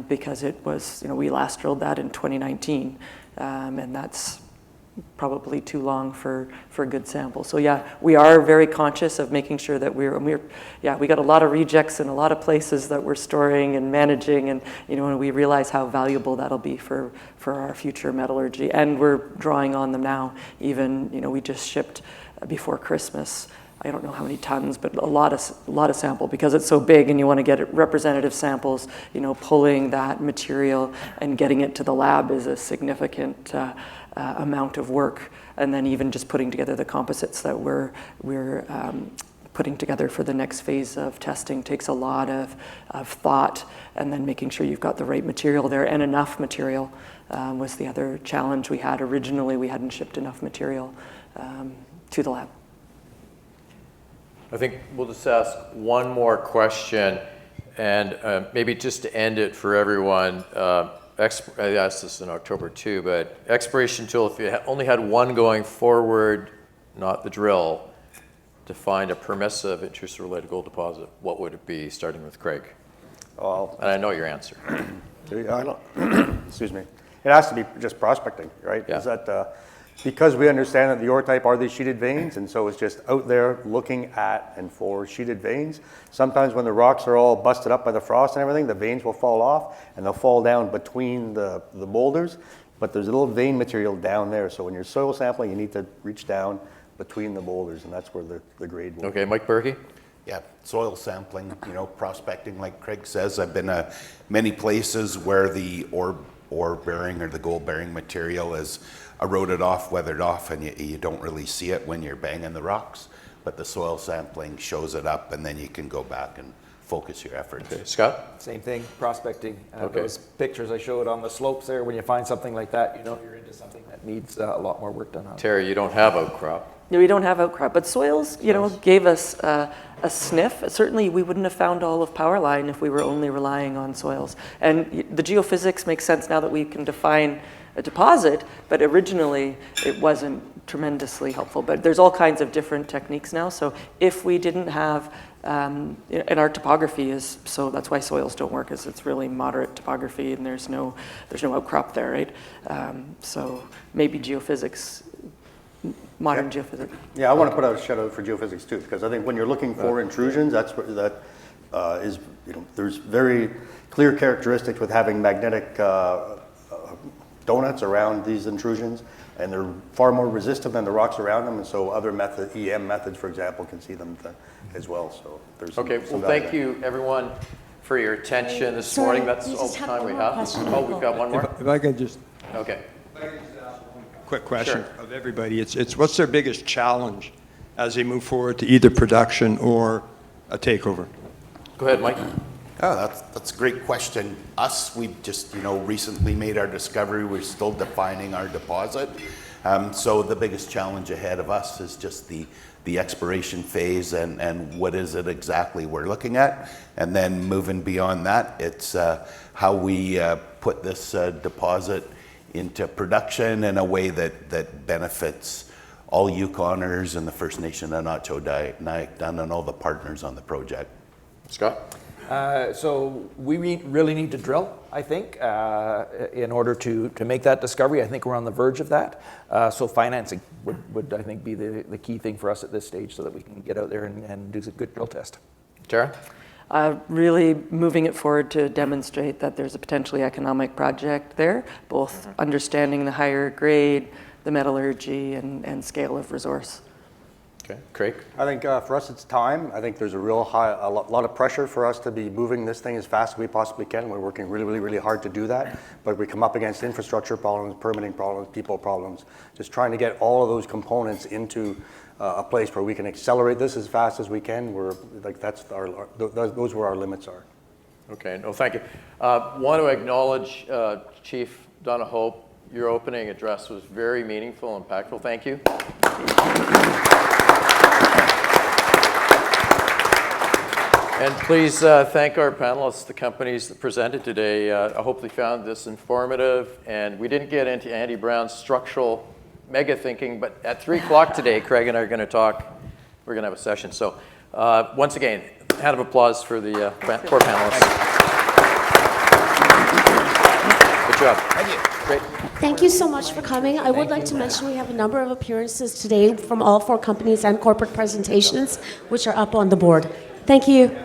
because it was, we last drilled that in 2019, and that's probably too long for a good sample. So yeah, we are very conscious of making sure that we got a lot of rejects in a lot of places that we're storing and managing, and and we realize how valuable that'll be for our future metallurgy, and we're drawing on them now. Even we just shipped before Christmas, I don't know how many tons, but a lot of sample, because it's so big and you want to get representative samples. Pulling that material and getting it to the lab is a significant amount of work, and then even just putting together the composites that we're putting together for the next phase of testing takes a lot of thought, and then making sure you've got the right material there, and enough material was the other challenge we had. Originally, we hadn't shipped enough material to the lab. I think we'll just ask one more question, and maybe just to end it for everyone. I asked this in October too, but exploration tool, if you only had one going forward, not the drill, to find a permissive intrusive-related gold deposit, what would it be, starting with Craig? Well, and I know your answer. Excuse me. It has to be just prospecting, right? Yeah. Is that because we understand that the ore type are these sheeted veins, and so it's just out there looking at and for sheeted veins. Sometimes when the rocks are all busted up by the frost and everything, the veins will fall off and they'll fall down between the boulders, but there's a little vein material down there. So when you're soil sampling, you need to reach down between the boulders, and that's where the grade will be. Okay, Mike Berkey? Yeah, soil sampling, prospecting, like Craig says. I've been many places where the ore bearing or the gold bearing material is eroded off, weathered off, and you don't really see it when you're banging the rocks, but the soil sampling shows it up, and then you can go back and focus your efforts. Okay. Scott? Same thing, prospecting. Okay. Those pictures I showed on the slopes there, when you find something like that, you're into something that needs a lot more work done on it. Terry, you don't have outcrop. No, we don't have outcrop, but soils, gave us a sniff. Certainly, we wouldn't have found all of Powerline if we were only relying on soils. And the geophysics makes sense now that we can define a deposit, but originally it wasn't tremendously helpful. But there's all kinds of different techniques now. So if we didn't have, and our topography is, so that's why soils don't work, is it's really moderate topography and there's no outcrop there, right? So maybe geophysics. Modern geophysics. Yeah, I want to put out a shout out for geophysics too, because I think when you're looking for intrusions, that's where is, there's very clear characteristics with having magnetic donuts around these intrusions, and they're far more resistant than the rocks around them, and so other EM methods, for example, can see them as well. So there's Okay, well, thank you, everyone, for your attention this Sorry, morning. That's we all just the have time one we more have. question. Oh, we've got one more? If I could just Okay. quick question Sure. of everybody. It's what's their biggest challenge as they move forward to either production or a takeover? Go ahead, Mike. Oh, that's a great question. We've just, recently made our discovery. We're still defining our deposit. So the biggest challenge ahead of us is just the exploration phase and what is it exactly we're looking at. And then moving beyond that, it's how we put this deposit into production in a way that benefits all Yukoners and the First Nation of Nacho-Diaknakdun and all the partners on the project. Scott? So we really need to drill, I think, in order to make that discovery. I think we're on the verge of that. So financing would I think, be the key thing for us at this stage so that we can get out there and do a good drill test. Tara? Really moving it forward to demonstrate that there's a potentially economic project there, both understanding the higher grade, the metallurgy, and scale of resource. Okay. Craig? I think for us it's time. I think there's a lot of pressure for us to be moving this thing as fast as we possibly can. We're working really hard to do that, but we come up against infrastructure problems, permitting problems, people problems, just trying to get all of those components into a place where we can accelerate this as fast as we can. Those where our limits are. Okay, no, thank you. Want to acknowledge Chief Donna Hope. Your opening address was very meaningful and impactful. Thank you. And please thank our panelists, the companies that presented today. I hope they found this informative. And we didn't get into Andy Brown's structural mega thinking, but at 3 o'clock today, Craig and I are going to talk. We're going to have a session. So once again, hand of applause for the 4 panelists. Good job. Thank you. Great. Thank you so much for coming. I would like to mention we have a number of appearances today from all 4 companies and corporate presentations, which are up on the board. Thank you.